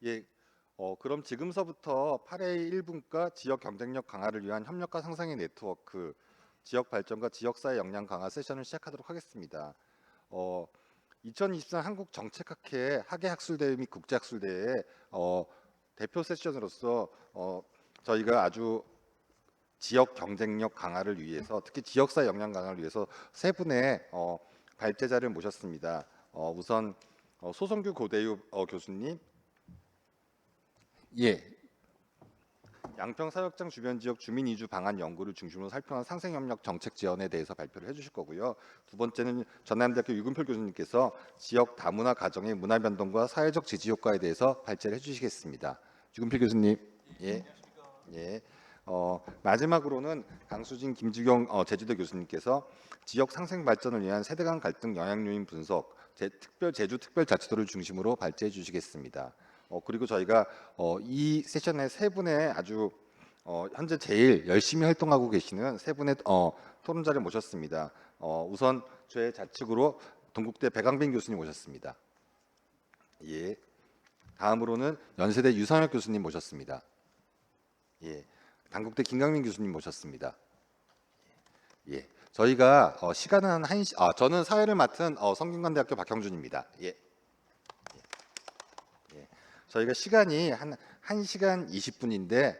예, 그럼 지금서부터 8회 1분과 지역 경쟁력 강화를 위한 협력과 상생의 네트워크, 지역 발전과 지역사회 역량 강화 세션을 시작하도록 하겠습니다. 어, 2023 한국 정책학회 학예학술대회 및 국제학술대회의 대표 세션으로서 저희가 아주 지역 경쟁력 강화를 위해서, 특히 지역사회 역량 강화를 위해서 세 분의 발제자를 모셨습니다. 우선 소성규 고대유 교수님, 예, 양평 사역장 주변 지역 주민 이주 방안 연구를 중심으로 살펴난 상생협력 정책 지원에 대해서 발표를 해주실 거고요. 두 번째는 전남대학교 유근표 교수님께서 지역 다문화 가정의 문화 변동과 사회적 지지 효과에 대해서 발제를 해주시겠습니다. 유근표 교수님, 예, 예. 마지막으로는 강수진, 김주경 제주대 교수님께서 지역 상생 발전을 위한 세대 간 갈등 영향 요인 분석, 제주 특별자치도를 중심으로 발제해 주시겠습니다. 그리고 저희가 이 세션에 세 분의 아주 현재 제일 열심히 활동하고 계시는 세 분의 토론자를 모셨습니다. 우선 제 좌측으로 동국대 백왕빈 교수님 모셨습니다. 예. 다음으로는 연세대 유상혁 교수님 모셨습니다. 예. 단국대 김강민 교수님 모셨습니다. 예. 저희가 시간은 저는 사회를 맡은 성균관대학교 박형준입니다. 예. 저희가 시간이 한 1시간 20분인데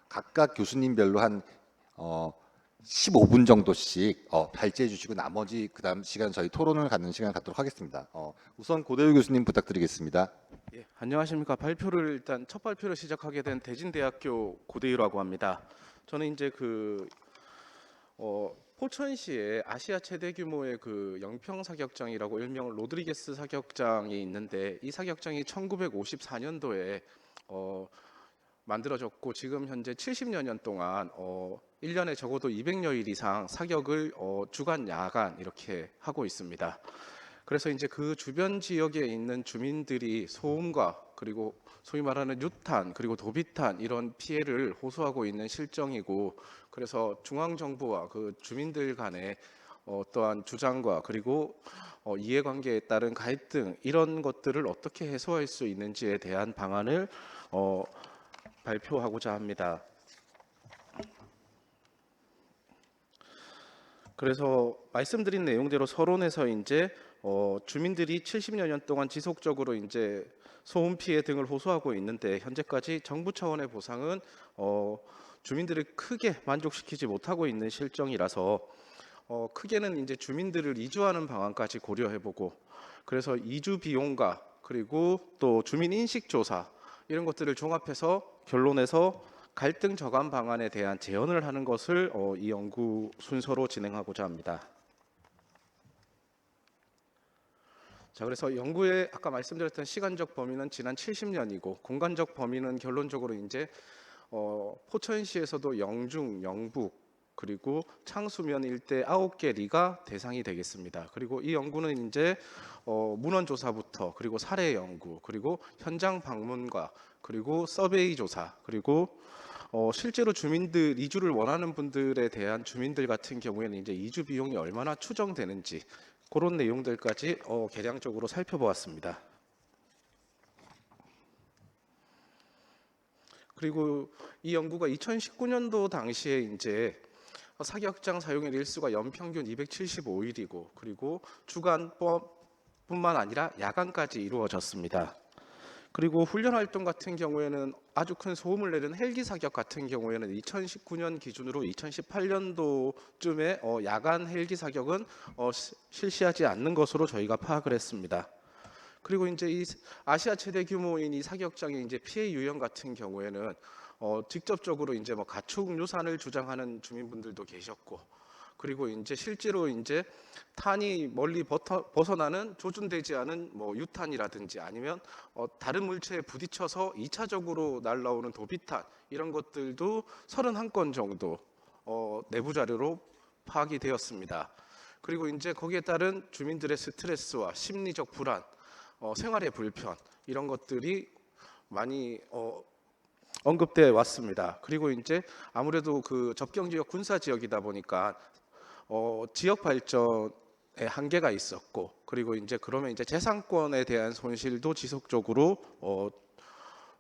각각 교수님별로 한 15분 정도씩 발제해 주시고 나머지 그다음 시간 저희 토론을 갖는 시간을 갖도록 하겠습니다. 우선 고대유 교수님 부탁드리겠습니다. 예, 안녕하십니까. 발표를 일단 첫 발표를 시작하게 된 대진대학교 고대유라고 합니다. 저는 이제 포천시에 아시아 최대 규모의 그 영평 사격장이라고 일명 로드리게스 사격장이 있는데 이 사격장이 1954년도에 만들어졌고 지금 현재 70여 년 동안 1년에 적어도 200여일 이상 사격을 주간 야간 이렇게 하고 있습니다. 그래서 이제 그 주변 지역에 있는 주민들이 소음과 그리고 소위 말하는 유탄 그리고 도비탄 이런 피해를 호소하고 있는 실정이고, 그래서 중앙 정부와 그 주민들 간의 어떠한 주장과 그리고 이해관계에 따른 갈등 이런 것들을 어떻게 해소할 수 있는지에 대한 방안을 발표하고자 합니다. 그래서 말씀드린 내용대로 서론에서 이제 주민들이 70여 년 동안 지속적으로 이제 소음 피해 등을 호소하고 있는데 현재까지 정부 차원의 보상은 주민들을 크게 만족시키지 못하고 있는 실정이라서 크게는 이제 주민들을 이주하는 방안까지 고려해보고, 그래서 이주 비용과 그리고 또 주민 인식 조사 이런 것들을 종합해서 결론에서 갈등 저감 방안에 대한 제언을 하는 것을 이 연구 순서로 진행하고자 합니다. 자, 그래서 연구의 아까 말씀드렸던 시간적 범위는 지난 70년이고 공간적 범위는 결론적으로 이제 포천시에서도 영중, 영북 그리고 창수면 일대 9개 리가 대상이 되겠습니다. 그리고 이 연구는 이제 문헌 조사부터 그리고 사례 연구 그리고 현장 방문과 그리고 서베이 조사 그리고 실제로 주민들 이주를 원하는 분들에 대한 주민들 같은 경우에는 이제 이주 비용이 얼마나 추정되는지 그런 내용들까지 계량적으로 살펴보았습니다. 그리고 이 연구가 2019년도 당시에 이제 사격장 사용일 일수가 연평균 275일이고 그리고 주간뿐만 아니라 야간까지 이루어졌습니다. 그리고 훈련 활동 같은 경우에는 아주 큰 소음을 내는 헬기 사격 같은 경우에는 2019년 기준으로 2018년도쯤에 야간 헬기 사격은 실시하지 않는 것으로 저희가 파악을 했습니다. 그리고 이제 이 아시아 최대 규모인 이 사격장의 이제 피해 유형 같은 경우에는 직접적으로 이제 뭐 가축 유산을 주장하는 주민분들도 계셨고, 그리고 이제 실제로 이제 탄이 멀리 벗어나는 조준되지 않은 뭐 유탄이라든지 아니면 다른 물체에 부딪혀서 2차적으로 날라오는 도비탄 이런 것들도 31건 정도 내부 자료로 파악이 되었습니다. 그리고 이제 거기에 따른 주민들의 스트레스와 심리적 불안, 생활의 불편 이런 것들이 많이 언급돼 왔습니다. 그리고 이제 아무래도 그 접경 지역 군사 지역이다 보니까 지역 발전에 한계가 있었고, 그리고 이제 그러면 이제 재산권에 대한 손실도 지속적으로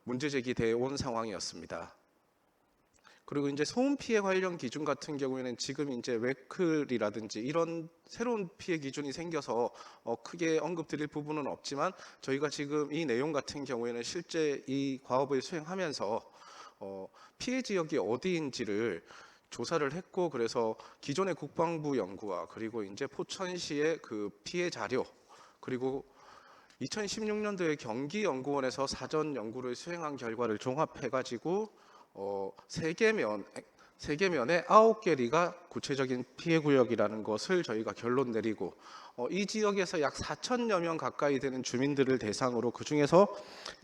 문제 제기되어 온 상황이었습니다. 그리고 이제 소음 피해 관련 기준 같은 경우에는 지금 이제 웨클이라든지 이런 새로운 피해 기준이 생겨서 크게 언급드릴 부분은 없지만, 저희가 지금 이 내용 같은 경우에는 실제 이 과업을 수행하면서 피해 지역이 어디인지를 조사를 했고, 그래서 기존의 국방부 연구와 그리고 이제 포천시의 그 피해 자료, 그리고 2016년도에 경기연구원에서 사전 연구를 수행한 결과를 종합해 가지고 세 개면에 9개리가 구체적인 피해 구역이라는 것을 저희가 결론 내리고, 이 지역에서 약 4천여 명 가까이 되는 주민들을 대상으로 그중에서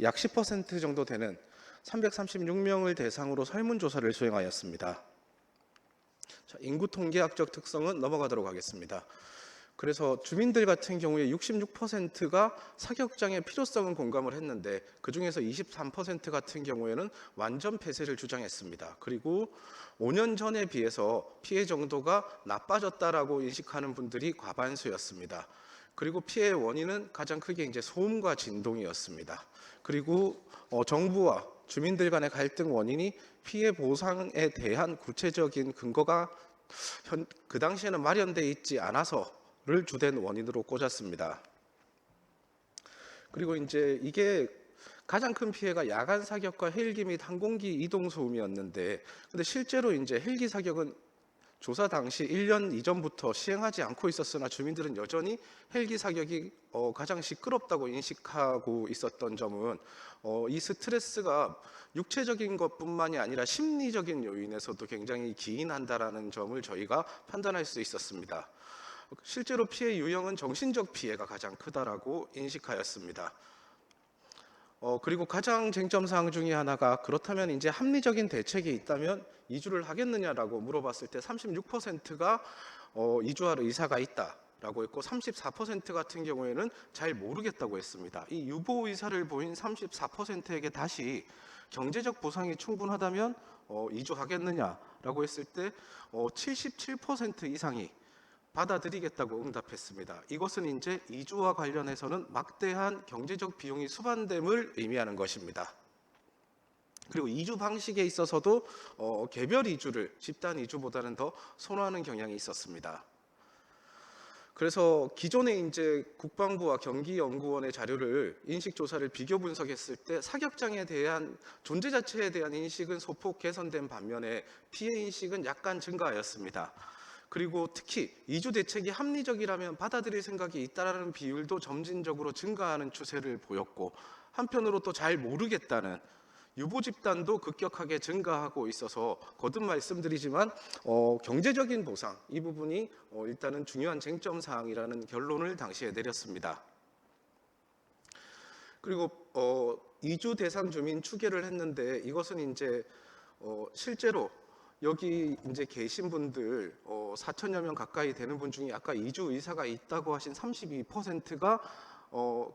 약 10% 정도 되는 336명을 대상으로 설문조사를 수행하였습니다. 자, 인구 통계학적 특성은 넘어가도록 하겠습니다. 그래서 주민들 같은 경우에 66%가 사격장의 필요성은 공감을 했는데, 그중에서 23% 같은 경우에는 완전 폐쇄를 주장했습니다. 그리고 5년 전에 비해서 피해 정도가 나빠졌다라고 인식하는 분들이 과반수였습니다. 그리고 피해의 원인은 가장 크게 이제 소음과 진동이었습니다. 그리고 정부와 주민들 간의 갈등 원인이 피해 보상에 대한 구체적인 근거가 그 당시에는 마련돼 있지 않아서를 주된 원인으로 꽂았습니다. 그리고 이제 이게 가장 큰 피해가 야간 사격과 헬기 및 항공기 이동 소음이었는데, 근데 실제로 이제 헬기 사격은 조사 당시 1년 이전부터 시행하지 않고 있었으나 주민들은 여전히 헬기 사격이 가장 시끄럽다고 인식하고 있었던 점은 이 스트레스가 육체적인 것뿐만이 아니라 심리적인 요인에서도 굉장히 기인한다라는 점을 저희가 판단할 수 있었습니다. 실제로 피해 유형은 정신적 피해가 가장 크다라고 인식하였습니다. 그리고 가장 쟁점 사항 중에 하나가, 그렇다면 이제 합리적인 대책이 있다면 이주를 하겠느냐라고 물어봤을 때 36%가 이주할 의사가 있다라고 했고, 34% 같은 경우에는 잘 모르겠다고 했습니다. 이 유보 의사를 보인 34%에게 다시 경제적 보상이 충분하다면 이주하겠느냐라고 했을 때 77% 이상이 받아들이겠다고 응답했습니다. 이것은 이제 이주와 관련해서는 막대한 경제적 비용이 수반됨을 의미하는 것입니다. 그리고 이주 방식에 있어서도 개별 이주를 집단 이주보다는 더 선호하는 경향이 있었습니다. 그래서 기존에 이제 국방부와 경기연구원의 자료를 인식 조사를 비교 분석했을 때 사격장에 대한 존재 자체에 대한 인식은 소폭 개선된 반면에 피해 인식은 약간 증가하였습니다. 그리고 특히 이주 대책이 합리적이라면 받아들일 생각이 있다라는 비율도 점진적으로 증가하는 추세를 보였고, 한편으로 또 잘 모르겠다는 유보 집단도 급격하게 증가하고 있어서 거듭 말씀드리지만 경제적인 보상 이 부분이 일단은 중요한 쟁점 사항이라는 결론을 당시에 내렸습니다. 그리고 이주 대상 주민 추계를 했는데, 이것은 이제 실제로 여기 이제 계신 분들 4천여 명 가까이 되는 분 중에 아까 이주 의사가 있다고 하신 32%가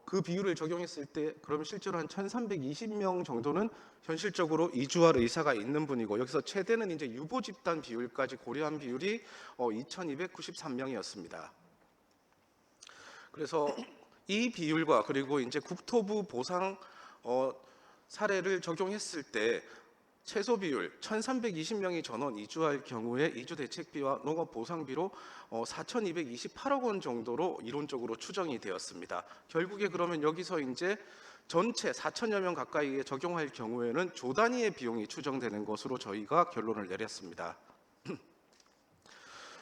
그 비율을 적용했을 때 그러면 실제로 한 1,320명 정도는 현실적으로 이주할 의사가 있는 분이고, 여기서 최대는 이제 유보 집단 비율까지 고려한 비율이 2,293명이었습니다. 그래서 이 비율과 그리고 이제 국토부 보상 사례를 적용했을 때 최소 비율 1,320명이 전원 이주할 경우에 이주 대책비와 농업 보상비로 4,228억 원 정도로 이론적으로 추정이 되었습니다. 결국에 그러면 여기서 이제 전체 4천여 명 가까이에 적용할 경우에는 조 단위의 비용이 추정되는 것으로 저희가 결론을 내렸습니다.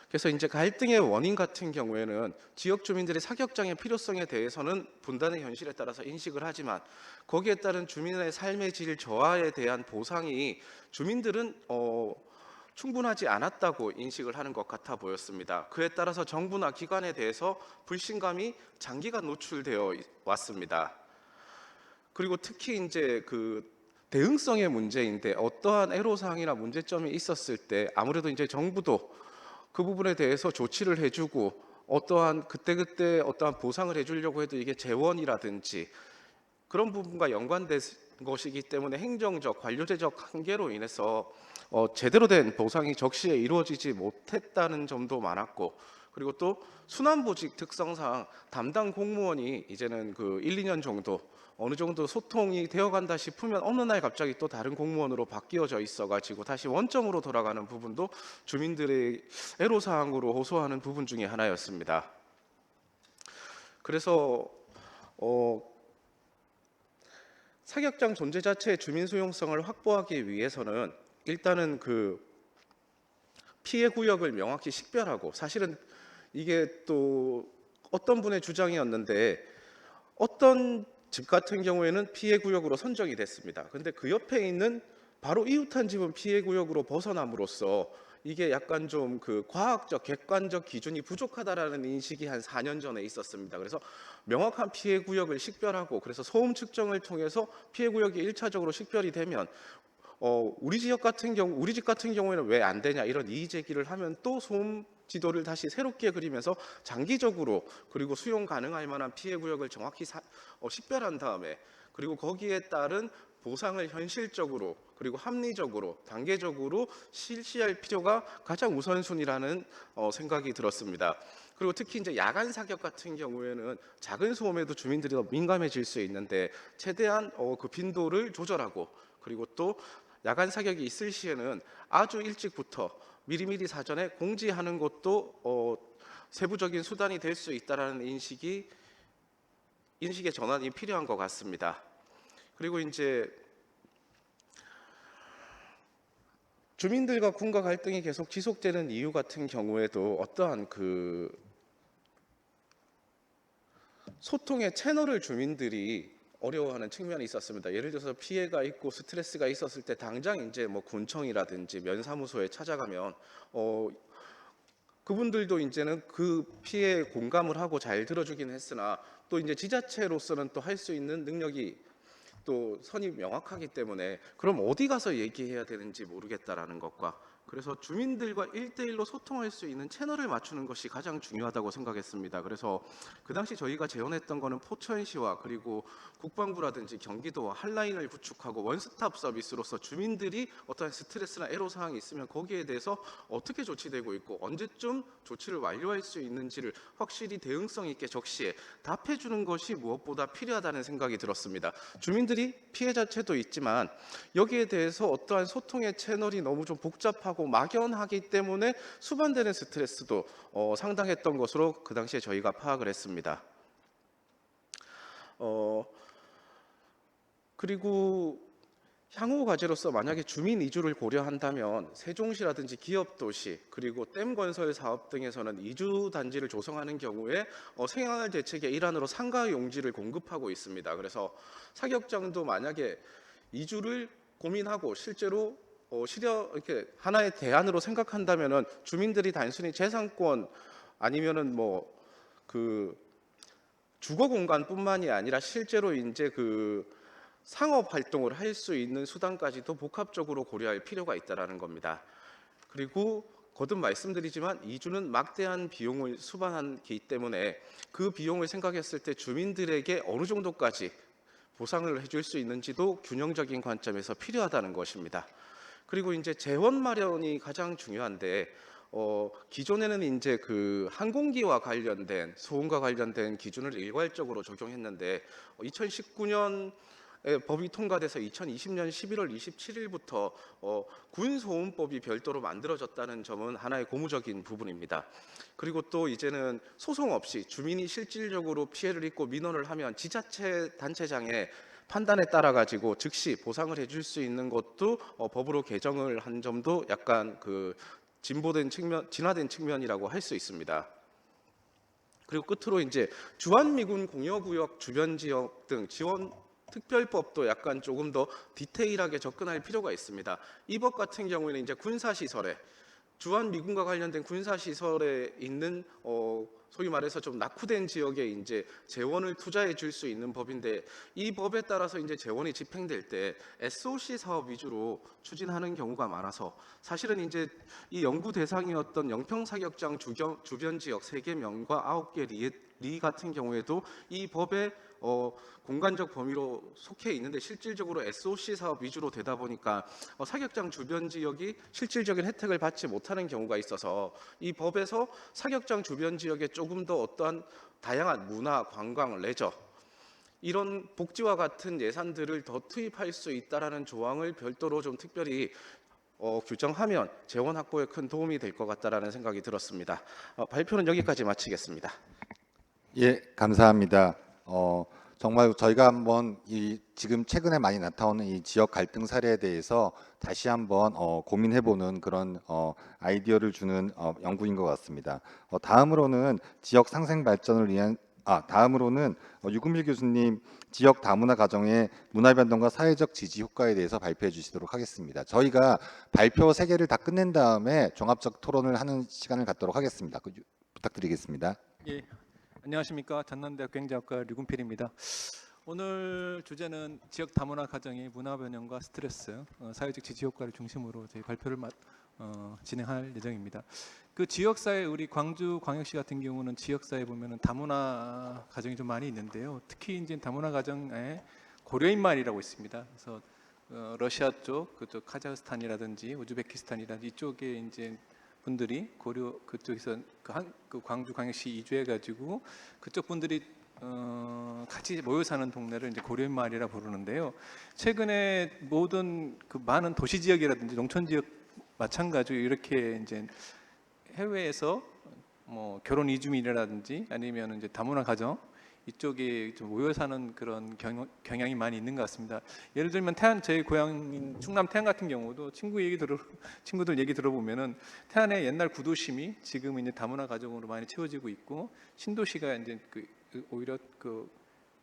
그래서 이제 갈등의 원인 같은 경우에는 지역 주민들의 사격장의 필요성에 대해서는 분단의 현실에 따라서 인식을 하지만, 거기에 따른 주민의 삶의 질 저하에 대한 보상이 주민들은 충분하지 않았다고 인식을 하는 것 같아 보였습니다. 그에 따라서 정부나 기관에 대해서 불신감이 장기간 노출되어 왔습니다. 그리고 특히 이제 그 대응성의 문제인데, 어떠한 애로사항이나 문제점이 있었을 때 아무래도 이제 정부도 그 부분에 대해서 조치를 해주고, 어떠한 그때그때 어떠한 보상을 해주려고 해도 이게 재원이라든지 그런 부분과 연관된 것이기 때문에 행정적, 관료제적 한계로 인해서 제대로 된 보상이 적시에 이루어지지 못했다는 점도 많았고, 그리고 또 순환보직 특성상 담당 공무원이 이제는 그 1, 2년 정도 어느 정도 소통이 되어간다 싶으면 어느 날 갑자기 또 다른 공무원으로 바뀌어져 있어가지고 다시 원점으로 돌아가는 부분도 주민들의 애로사항으로 호소하는 부분 중에 하나였습니다. 그래서 사격장 존재 자체의 주민 수용성을 확보하기 위해서는 일단은 그 피해 구역을 명확히 식별하고, 사실은 이게 또 어떤 분의 주장이었는데 어떤 집 같은 경우에는 피해 구역으로 선정이 됐습니다. 근데 그 옆에 있는 바로 이웃한 집은 피해 구역으로 벗어남으로써 이게 약간 좀 그 과학적 객관적 기준이 부족하다라는 인식이 한 4년 전에 있었습니다. 그래서 명확한 피해 구역을 식별하고, 그래서 소음 측정을 통해서 피해 구역이 1차적으로 식별이 되면 우리 집 같은 경우에는 왜 안 되냐 이런 이의 제기를 하면 또 소음 지도를 다시 새롭게 그리면서 장기적으로, 그리고 수용 가능할 만한 피해 구역을 정확히 식별한 다음에, 그리고 거기에 따른 보상을 현실적으로 그리고 합리적으로 단계적으로 실시할 필요가 가장 우선순위라는 생각이 들었습니다. 그리고 특히 이제 야간 사격 같은 경우에는 작은 소음에도 주민들이 더 민감해질 수 있는데 최대한 그 빈도를 조절하고, 그리고 또 야간 사격이 있을 시에는 아주 일찍부터 미리미리 사전에 공지하는 것도 세부적인 수단이 될 수 있다라는 인식의 전환이 필요한 것 같습니다. 그리고 이제 주민들과 군과 갈등이 계속 지속되는 이유 같은 경우에도 어떠한 그 소통의 채널을 주민들이 어려워하는 측면이 있었습니다. 예를 들어서 피해가 있고 스트레스가 있었을 때 당장 이제 뭐 군청이라든지 면사무소에 찾아가면 그분들도 이제는 그 피해에 공감을 하고 잘 들어주긴 했으나, 또 이제 지자체로서는 또 할 수 있는 능력이 또 선이 명확하기 때문에 그럼 어디 가서 얘기해야 되는지 모르겠다라는 것과, 그래서 주민들과 1대1로 소통할 수 있는 채널을 맞추는 것이 가장 중요하다고 생각했습니다. 그래서 그 당시 저희가 제언했던 거는 포천시와 그리고 국방부라든지 경기도와 한라인을 구축하고 원스톱 서비스로서 주민들이 어떤 스트레스나 애로사항이 있으면 거기에 대해서 어떻게 조치되고 있고 언제쯤 조치를 완료할 수 있는지를 확실히 대응성 있게 적시에 답해주는 것이 무엇보다 필요하다는 생각이 들었습니다. 주민들이 피해 자체도 있지만 여기에 대해서 어떠한 소통의 채널이 너무 좀 복잡하고 막연하기 때문에 수반되는 스트레스도 상당했던 것으로 그 당시에 저희가 파악을 했습니다. 그리고 향후 과제로서 만약에 주민 이주를 고려한다면 세종시라든지 기업도시 그리고 댐 건설 사업 등에서는 이주 단지를 조성하는 경우에 생활 대책의 일환으로 상가 용지를 공급하고 있습니다. 그래서 사격장도 만약에 이주를 고민하고 실제로 이렇게 하나의 대안으로 생각한다면은 주민들이 단순히 재산권 아니면은 뭐 그 주거 공간뿐만이 아니라 실제로 이제 그 상업 활동을 할 수 있는 수단까지도 복합적으로 고려할 필요가 있다라는 겁니다. 그리고 거듭 말씀드리지만 이주는 막대한 비용을 수반하기 때문에 그 비용을 생각했을 때 주민들에게 어느 정도까지 보상을 해줄 수 있는지도 균형적인 관점에서 필요하다는 것입니다. 그리고 이제 재원 마련이 가장 중요한데 기존에는 이제 그 항공기와 관련된 소음과 관련된 기준을 일괄적으로 적용했는데 2019년 법이 통과돼서 2020년 11월 27일부터 군소음법이 별도로 만들어졌다는 점은 하나의 고무적인 부분입니다. 그리고 또 이제는 소송 없이 주민이 실질적으로 피해를 입고 민원을 하면 지자체 단체장의 판단에 따라 가지고 즉시 보상을 해줄 수 있는 것도 법으로 개정을 한 점도 약간 그 진화된 측면이라고 할 수 있습니다. 그리고 끝으로 이제 주한미군 공여구역 주변 지역 등 지원 특별법도 약간 조금 더 디테일하게 접근할 필요가 있습니다. 이 법 같은 경우에는 이제 군사시설에 주한미군과 관련된 군사시설에 있는 소위 말해서 좀 낙후된 지역에 이제 재원을 투자해 줄 수 있는 법인데 이 법에 따라서 이제 재원이 집행될 때 SOC 사업 위주로 추진하는 경우가 많아서 사실은 이제 이 연구 대상이었던 영평 사격장 주변 지역 3개 명과 9개 리 같은 경우에도 이 법의 공간적 범위로 속해 있는데 실질적으로 SOC 사업 위주로 되다 보니까 사격장 주변 지역이 실질적인 혜택을 받지 못하는 경우가 있어서 이 법에서 사격장 주변 지역에 조금 더 어떠한 다양한 문화, 관광, 레저 이런 복지와 같은 예산들을 더 투입할 수 있다라는 조항을 별도로 좀 특별히 규정하면 재원 확보에 큰 도움이 될 것 같다라는 생각이 들었습니다. 발표는 여기까지 마치겠습니다. 예, 감사합니다. 정말 저희가 한번 지금 최근에 많이 나타오는 이 지역 갈등 사례에 대해서 다시 한번 고민해보는 그런 아이디어를 주는 연구인 것 같습니다. 다음으로는 지역 상생 발전을 위한 다음으로는 유금일 교수님 지역 다문화 가정의 문화 변동과 사회적 지지 효과에 대해서 발표해 주시도록 하겠습니다. 저희가 발표 3개를 다 끝낸 다음에 종합적 토론을 하는 시간을 갖도록 하겠습니다. 부탁드리겠습니다. 예, 안녕하십니까. 전남대학교 행정학과 류근필입니다. 오늘 주제는 지역 다문화 가정의 문화 변형과 스트레스, 사회적 지지 효과를 중심으로 저희 발표를 진행할 예정입니다. 그 지역사회 우리 광주 광역시 같은 경우는 지역사회 보면은 다문화 가정이 좀 많이 있는데요. 특히 이제 다문화 가정에 고려인말이라고 있습니다. 그래서 러시아 쪽, 그쪽 카자흐스탄이라든지 우즈베키스탄이라든지 이쪽에 이제 분들이 고려 그쪽에서 그 광주 광역시 이주해 가지고 그쪽 분들이 같이 모여 사는 동네를 이제 고려인마을이라 부르는데요. 최근에 모든 그 많은 도시 지역이라든지 농촌 지역 마찬가지로 이렇게 이제 해외에서 뭐 결혼 이주민이라든지 아니면 이제 다문화 가정 이쪽에 좀 모여 사는 그런 경향이 많이 있는 것 같습니다. 예를 들면 제 고향인 충남 태안 같은 경우도 친구들 얘기 들어보면은 태안의 옛날 구도심이 지금 이제 다문화 가정으로 많이 채워지고 있고 신도시가 이제 오히려 그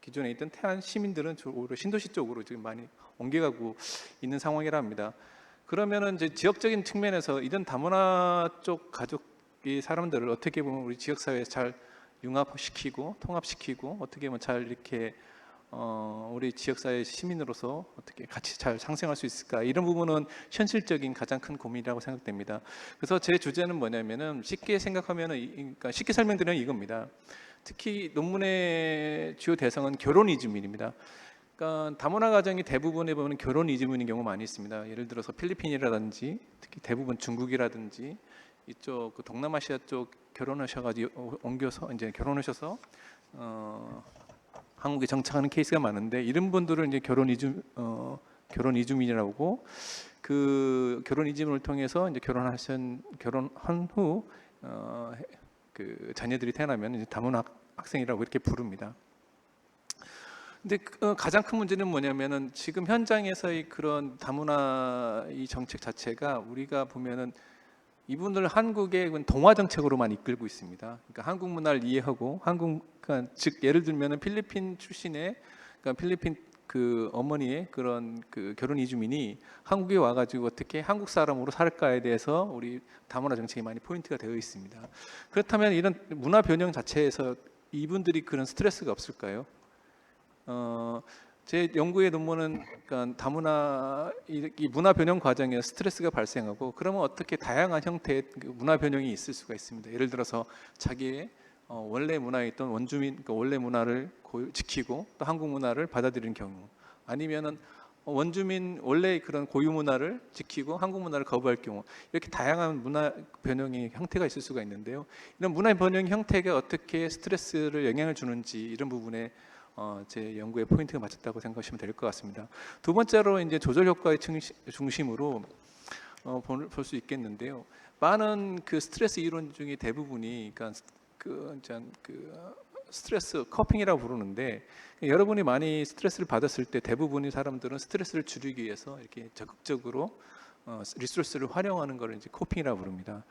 기존에 있던 태안 시민들은 오히려 신도시 쪽으로 지금 많이 옮겨가고 있는 상황이라 합니다. 그러면은 이제 지역적인 측면에서 이런 다문화 쪽 가족이 사람들을 어떻게 보면 우리 지역 사회에 잘 융합시키고 통합시키고 어떻게 보면 잘 이렇게 우리 지역사회 시민으로서 어떻게 같이 잘 상생할 수 있을까, 이런 부분은 현실적인 가장 큰 고민이라고 생각됩니다. 그래서 제 주제는 뭐냐면은 쉽게 생각하면은 그러니까 쉽게 설명드리면 이겁니다. 특히 논문의 주요 대상은 결혼 이주민입니다. 그러니까 다문화 가정이 대부분에 보면 결혼 이주민인 경우가 많이 있습니다. 예를 들어서 필리핀이라든지 특히 대부분 중국이라든지 이쪽 그 동남아시아 쪽 결혼하셔가지고 옮겨서 이제 결혼하셔서 한국에 정착하는 케이스가 많은데 이런 분들을 이제 결혼 이주민이라고 그 결혼 이주민을 통해서 이제 결혼한 후 그 자녀들이 태어나면 이제 다문화 학생이라고 이렇게 부릅니다. 근데 가장 큰 문제는 뭐냐면은 지금 현장에서의 그런 다문화 이 정책 자체가 우리가 보면은 이분들 한국의 동화 정책으로만 이끌고 있습니다. 그러니까 한국 문화를 이해하고 그러니까 즉 예를 들면은 필리핀 출신의 그러니까 필리핀 그 어머니의 그런 그 결혼 이주민이 한국에 와가지고 어떻게 한국 사람으로 살까에 대해서 우리 다문화 정책이 많이 포인트가 되어 있습니다. 그렇다면 이런 문화 변형 자체에서 이분들이 그런 스트레스가 없을까요? 제 연구의 논문은 그러니까 다문화 이 문화 변형 과정에 스트레스가 발생하고 그러면 어떻게 다양한 형태의 문화 변형이 있을 수가 있습니다. 예를 들어서 자기의 원래 문화에 있던 원주민 그러니까 원래 문화를 지키고 또 한국 문화를 받아들이는 경우, 아니면은 원주민 원래 그런 고유 문화를 지키고 한국 문화를 거부할 경우, 이렇게 다양한 문화 변형의 형태가 있을 수가 있는데요. 이런 문화 변형 형태가 어떻게 스트레스를 영향을 주는지 이런 부분에 제 연구의 포인트가 맞췄다고 생각하시면 될 것 같습니다. 두 번째로 이제 조절 효과의 중심으로 볼 수 있겠는데요. 많은 그 스트레스 이론 중에 대부분이 그러니까 그 스트레스 커핑이라고 부르는데, 여러분이 많이 스트레스를 받았을 때 대부분의 사람들은 스트레스를 줄이기 위해서 이렇게 적극적으로 리소스를 활용하는 것을 이제 코핑이라고 부릅니다.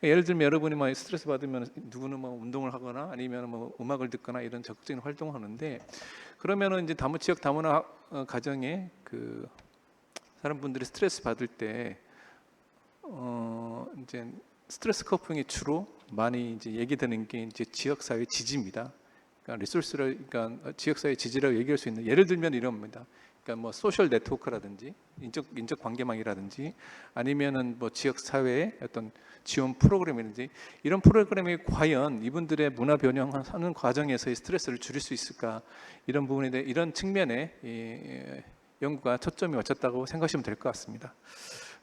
예를 들면 여러분이 막 스트레스 받으면 누구는 뭐 운동을 하거나 아니면 뭐 음악을 듣거나 이런 적극적인 활동을 하는데, 그러면은 이제 지역 다문화 가정에 그 사람분들이 스트레스 받을 때 이제 스트레스 커핑이 주로 많이 이제 얘기되는 게 이제 지역 사회 지지입니다. 그러니까 리소스를 그러니까 지역 사회 지지라고 얘기할 수 있는, 예를 들면 이럽니다. 그러니까 뭐 소셜 네트워크라든지 인적 관계망이라든지 아니면은 뭐 지역 사회의 어떤 지원 프로그램이라든지 이런 프로그램이 과연 이분들의 문화 변형하는 과정에서의 스트레스를 줄일 수 있을까, 이런 부분에 대해 이런 측면에 이 연구가 초점이 맞췄다고 생각하시면 될 것 같습니다.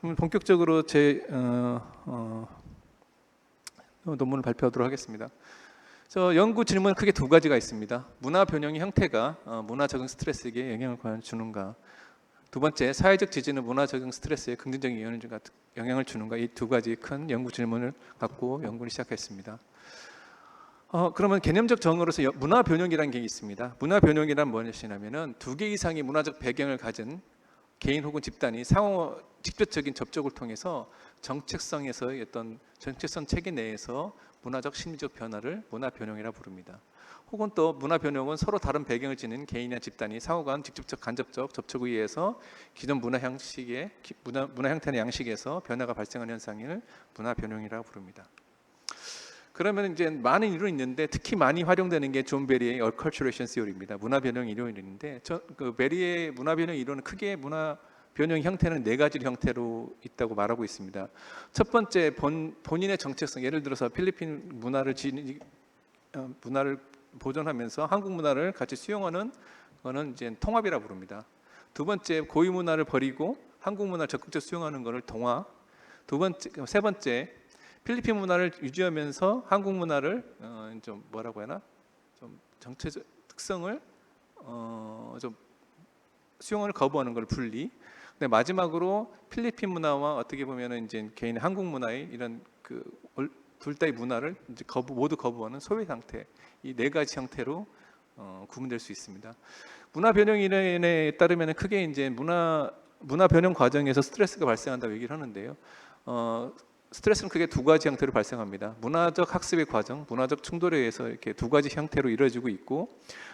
그럼 본격적으로 제 논문을 발표하도록 하겠습니다. 저 연구 질문은 크게 두 가지가 있습니다. 문화 변형의 형태가 문화 적응 스트레스에게 영향을 과연 주는가? 두 번째, 사회적 지지는 문화 적응 스트레스에 긍정적인 영향을 주는가? 이 두 가지 큰 연구 질문을 갖고 연구를 시작했습니다. 그러면 개념적 정의로서 문화 변형이라는 게 있습니다. 문화 변형이란 무엇이냐면은 두 개 이상의 문화적 배경을 가진 개인 혹은 집단이 상호 직접적인 접촉을 통해서 정체성에서의 어떤 정체성 체계 내에서 문화적 심리적 변화를 문화 변형이라 부릅니다. 혹은 또 문화 변형은 서로 다른 배경을 지닌 개인이나 집단이 상호 간 직접적 간접적 접촉에 의해서 기존 문화 형태나 양식에서 변화가 발생하는 현상을 문화 변형이라고 부릅니다. 그러면 이제 많은 이론이 있는데 특히 많이 활용되는 게 존 베리의 Acculturation Theory입니다. 문화 변형 이론인데 그 베리의 문화 변형 이론은 크게 문화 변형 형태는 네 가지 형태로 있다고 말하고 있습니다. 첫 번째 본인의 정체성, 예를 들어서 필리핀 문화를 보존하면서 한국 문화를 같이 수용하는 거는 이제 통합이라 부릅니다. 두 번째, 고유 문화를 버리고 한국 문화를 적극적으로 수용하는 것을 동화. 세 번째, 필리핀 문화를 유지하면서 한국 문화를 좀 뭐라고 해나 좀 정체적 특성을 좀 수용을 거부하는 걸 분리. 근데 마지막으로 필리핀 문화와 어떻게 보면은 이제 개인 한국 문화의 이런 그 둘 다의 문화를 이제 모두 거부하는 소외 상태. 이 네 가지 형태로 구분될 수 있습니다. 문화 변형 이론에 따르면 크게 이제 문화 변형 과정에서 스트레스가 발생한다고 얘기를 하는데요. 스트레스는 크게 두 가지 형태로 발생합니다. 문화적 학습의 과정, 문화적 충돌에 의해서 이렇게 두 가지 형태로 이루어지고 있고,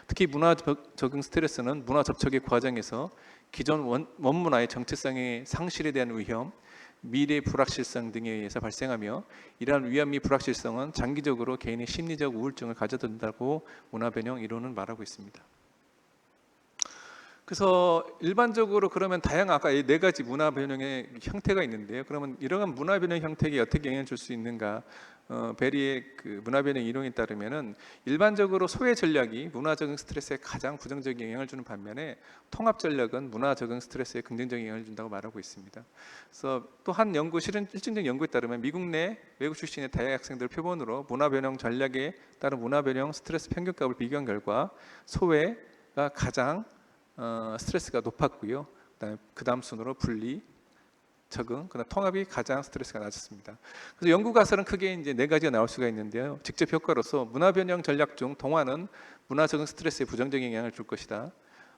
특히 문화 적응 스트레스는 문화 접촉의 과정에서 기존 원문화의 정체성의 상실에 대한 위험, 미래 불확실성 등에 의해서 발생하며, 이러한 위험 및 불확실성은 장기적으로 개인의 심리적 우울증을 가져다 준다고 문화 변형 이론은 말하고 있습니다. 그래서 일반적으로 그러면 다양한 아까 이 네 가지 문화 변형의 형태가 있는데요. 그러면 이러한 문화 변형 형태에 어떻게 영향을 줄 수 있는가? 베리의 그 문화 변형 이론에 따르면은 일반적으로 소외 전략이 문화 적응 스트레스에 가장 부정적인 영향을 주는 반면에 통합 전략은 문화 적응 스트레스에 긍정적인 영향을 준다고 말하고 있습니다. 그래서 또 한 실증적 연구에 따르면 미국 내 외국 출신의 대학 학생들 표본으로 문화 변형 전략에 따른 문화 변형 스트레스 평균값을 비교한 결과 소외가 가장 스트레스가 높았고요. 그다음 순으로 분리, 적응, 그다음 통합이 가장 스트레스가 낮았습니다. 그래서 연구 가설은 크게 이제 네 가지가 나올 수가 있는데요. 직접 효과로서 문화 변형 전략 중 동화는 문화 적응 스트레스에 부정적인 영향을 줄 것이다.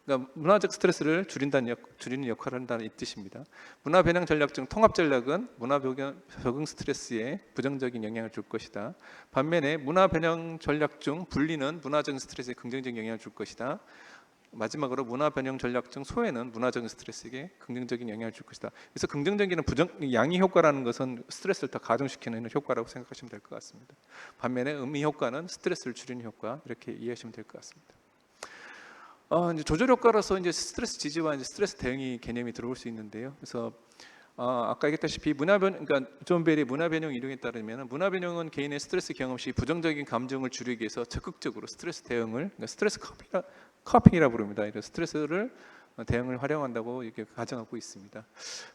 그러니까 문화적 스트레스를 줄이는 역할을 한다는 이 뜻입니다. 문화 변형 전략 중 통합 전략은 문화 적응 스트레스에 부정적인 영향을 줄 것이다. 반면에 문화 변형 전략 중 분리는 문화 적응 스트레스에 긍정적인 영향을 줄 것이다. 마지막으로 문화 변형 전략 중 소외는 문화적인 스트레스에게 긍정적인 영향을 줄 것이다. 그래서 긍정적인 양의 효과라는 것은 스트레스를 더 가중시키는 효과라고 생각하시면 될 것 같습니다. 반면에 의미 효과는 스트레스를 줄이는 효과, 이렇게 이해하시면 될 것 같습니다. 이제 조절 효과로서 이제 스트레스 지지와 이제 스트레스 대응이 개념이 들어올 수 있는데요. 그래서 아까 얘기했다시피 그러니까 존 베리 문화 변형 이론에 따르면 문화 변형은 개인의 스트레스 경험 시 부정적인 감정을 줄이기 위해서 적극적으로 스트레스 대응을, 그러니까 스트레스 커핑이라 부릅니다. 이런 스트레스를 대응을 활용한다고 이렇게 가정하고 있습니다.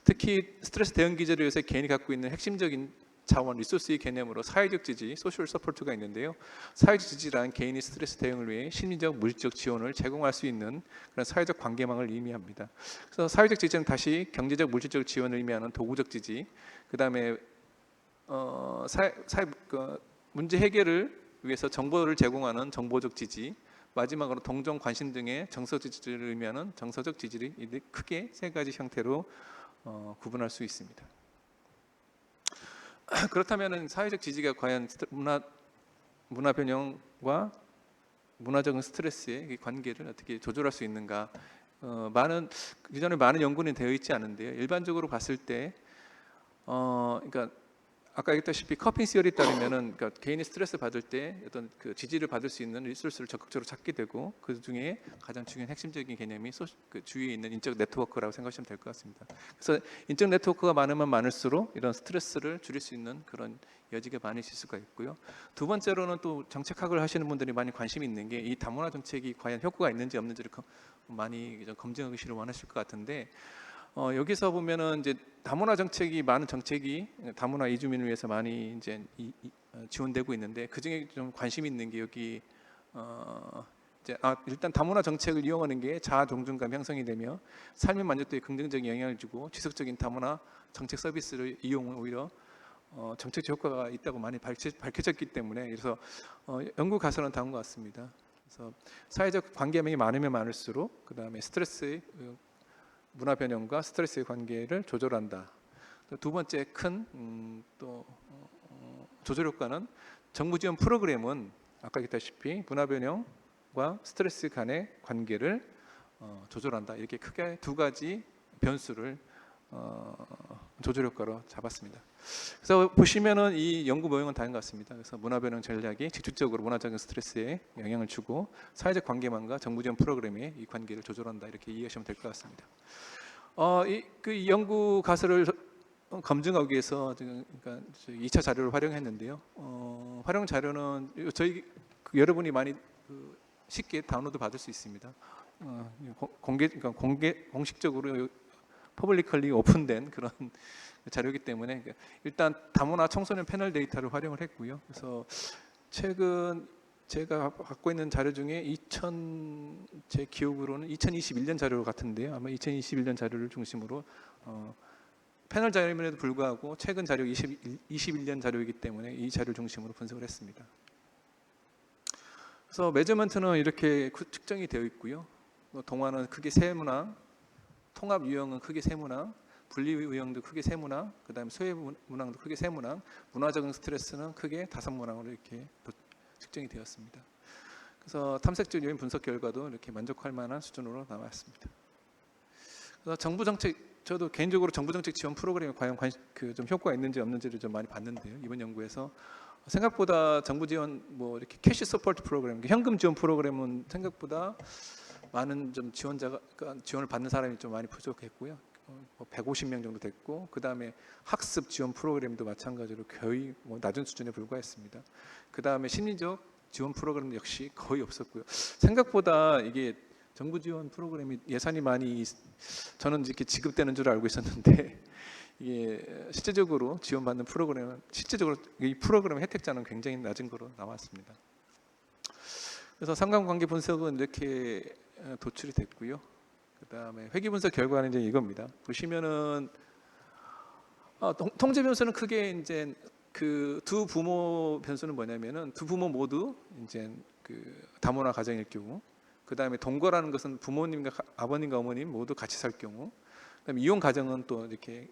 특히 스트레스 대응 기제를 위해서 개인이 갖고 있는 핵심적인 자원, 리소스의 개념으로 사회적 지지, 소셜 서포트가 있는데요. 사회적 지지란 개인이 스트레스 대응을 위해 심리적, 물질적 지원을 제공할 수 있는 그런 사회적 관계망을 의미합니다. 그래서 사회적 지지는 다시 경제적, 물질적 지원을 의미하는 도구적 지지, 그 다음에 문제 해결을 위해서 정보를 제공하는 정보적 지지, 마지막으로 동정, 관심 등의 정서적 지지를 의미하는 정서적 지지를 크게 세 가지 형태로 구분할 수 있습니다. 그렇다면 사회적 지지가 과연 문화 변형과 문화적인 스트레스의 관계를 어떻게 조절할 수 있는가? 기존에 많은 연구는 되어 있지 않은데요. 일반적으로 봤을 때, 그러니까 아까 얘기했다시피 커핑 시어리에 따르면은 그러니까 개인이 스트레스 받을 때 어떤 그 지지를 받을 수 있는 리소스를 적극적으로 찾게 되고, 그 중에 가장 중요한 핵심적인 개념이 그 주위에 있는 인적 네트워크라고 생각하시면 될 것 같습니다. 그래서 인적 네트워크가 많으면 많을수록 이런 스트레스를 줄일 수 있는 그런 여지가 많으실 수가 있고요. 두 번째로는 또 정책학을 하시는 분들이 많이 관심이 있는 게 이 다문화 정책이 과연 효과가 있는지 없는지를 많이 검증하시를 원하실 것 같은데, 여기서 보면은 이제 다문화 정책이 많은 정책이 다문화 이주민을 위해서 많이 이제 지원되고 있는데 그 중에 좀 관심 있는 게 여기 이제 일단 다문화 정책을 이용하는 게 자아 동등감 형성이 되며 삶의 만족도에 긍정적인 영향을 주고 지속적인 다문화 정책 서비스를 이용은 오히려 정책적 효과가 있다고 많이 밝혀졌기 때문에 그래서 연구 가설은 다음과 같습니다. 그래서 사회적 관계망이 많으면 많을수록 그 다음에 스트레스의 문화 변형과 스트레스의 관계를 조절한다. 두 번째 큰 조절 효과는 정부 지원 프로그램은 아까 얘기했다시피 문화 변형과 스트레스 간의 관계를 조절한다. 이렇게 크게 두 가지 변수를 조절 효과로 잡았습니다. 그래서 보시면은 이 연구 모형은 다른 것 같습니다. 그래서 문화 변형 전략이 직접적으로 문화적인 스트레스에 영향을 주고 사회적 관계망과 정부 지원 프로그램의 이 관계를 조절한다. 이렇게 이해하시면 될 것 같습니다. 이 연구 가설을 검증하기 위해서 그러니까 2차 자료를 활용했는데요. 활용 자료는 저희 여러분이 많이 쉽게 다운로드 받을 수 있습니다. 공식적으로 퍼블리컬리 오픈된 그런 자료이기 때문에 일단 다문화 청소년 패널 데이터를 활용을 했고요. 그래서 최근 제가 갖고 있는 자료 중에 제 기억으로는 2021년 자료 같은데요. 아마 2021년 자료를 중심으로 패널 자료임에도 불구하고 최근 자료 21년 자료이기 때문에 이 자료를 중심으로 분석을 했습니다. 그래서 매저먼트는 이렇게 측정이 되어 있고요. 동화는 크게 세 문항, 통합 유형은 크게 세 문항, 분리 유형도 크게 세 문항, 그다음에 소외 문항도 크게 세 문항, 문화적인 스트레스는 크게 5문항으로 이렇게 측정이 되었습니다. 그래서 탐색적 요인 분석 결과도 이렇게 만족할 만한 수준으로 나왔습니다. 그래서 정부 정책, 저도 개인적으로 정부 정책 지원 프로그램이 과연 좀 효과가 있는지 없는지를 좀 많이 봤는데요. 이번 연구에서 생각보다 정부 지원 이렇게 캐시 서포트 프로그램, 현금 지원 프로그램은 생각보다 많은 좀 지원을 받는 사람이 좀 많이 부족했고요. 150명 정도 됐고, 그 다음에 학습 지원 프로그램도 마찬가지로 거의 낮은 수준에 불과했습니다. 그 다음에 심리적 지원 프로그램 역시 거의 없었고요. 생각보다 이게 정부 지원 프로그램이 예산이 많이 저는 이렇게 지급되는 줄 알고 있었는데 이게 실제적으로 지원받는 프로그램은 실제적으로 이 프로그램 혜택자는 굉장히 낮은 거로 나왔습니다. 그래서 상관관계 분석은 이렇게 도출이 됐고요. 그다음에 회귀 분석 결과는 이제 이겁니다. 보시면은 통제 변수는 크게 이제 그 두 부모 변수는 뭐냐면은 두 부모 모두 이제 그 다문화 가정일 경우, 그다음에 동거라는 것은 부모님과 아버님과 어머님 모두 같이 살 경우, 그다음에 이혼 가정은 또 이렇게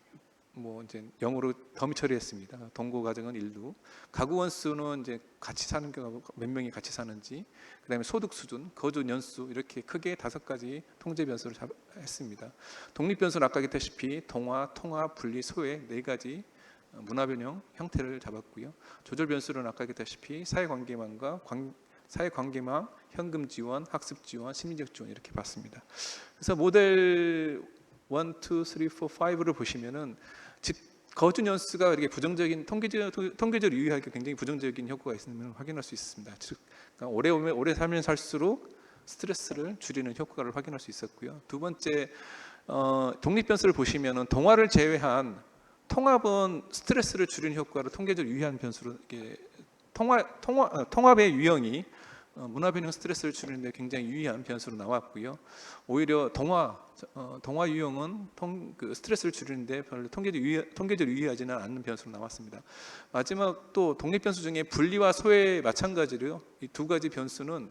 이제 0으로 더미 처리했습니다. 동거 가정은 1루, 가구 원수는 이제 같이 사는 경우가 몇 명이 같이 사는지, 그다음에 소득 수준, 거주 연수 이렇게 크게 5가지 통제 변수를 했습니다. 독립 변수는 아까 얘기했다시피 동화, 통합, 분리, 소외 4가지 문화 변형 형태를 잡았고요. 조절 변수는 아까 얘기했다시피 사회관계망, 현금 지원, 학습 지원, 심리적 지원 이렇게 봤습니다. 그래서 모델 1, 2, 3, 4, 5를 보시면은 거주 연수가 이렇게 부정적인 통계적으로 유의하기 굉장히 부정적인 효과가 있음을 확인할 수 있습니다. 즉, 그러니까 오래 살면 살수록 스트레스를 줄이는 효과를 확인할 수 있었고요. 두 번째, 독립 변수를 보시면은 동화를 제외한 통합은 스트레스를 줄이는 효과를 통계적으로 유의한 변수로 이게 통합의 유형이 문화 변형 스트레스를 줄이는 데 굉장히 유의한 변수로 나왔고요. 오히려 동화 유형은 스트레스를 줄이는 데 별로 통계적으로 유의하지는 않는 변수로 나왔습니다. 마지막 또 독립 변수 중에 분리와 소외 마찬가지로요. 이 2가지 변수는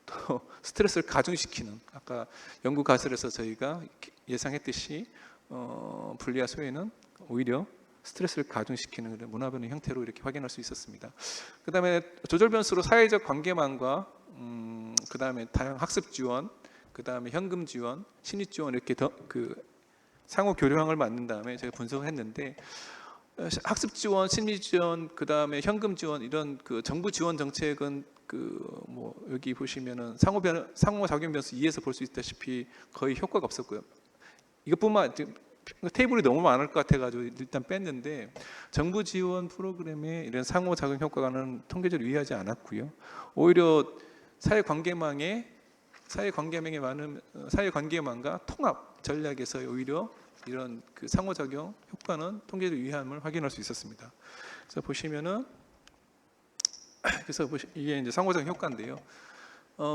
또 스트레스를 가중시키는, 아까 연구 가설에서 저희가 예상했듯이 분리와 소외는 오히려 스트레스를 가중시키는 그런 문화 변형 형태로 이렇게 확인할 수 있었습니다. 그다음에 조절 변수로 사회적 관계망과 그다음에 다양한 학습 지원, 그다음에 현금 지원, 심리 지원 이렇게 상호 교류형을 만든 다음에 제가 분석을 했는데, 학습 지원, 심리 지원, 그다음에 현금 지원 이런 정부 지원 정책은 여기 보시면은 상호 작용 변수 2에서 볼 수 있다시피 거의 효과가 없었고요. 이것뿐만 테이블이 너무 많을 것 같아가지고 일단 뺐는데, 정부 지원 프로그램의 이런 상호작용 효과는 통계적으로 유의하지 않았고요. 오히려 사회관계망과 통합 전략에서 오히려 이런 그 상호작용 효과는 통계적 유의함을 확인할 수 있었습니다. 그래서 보시면은 이게 이제 상호작용 효과인데요.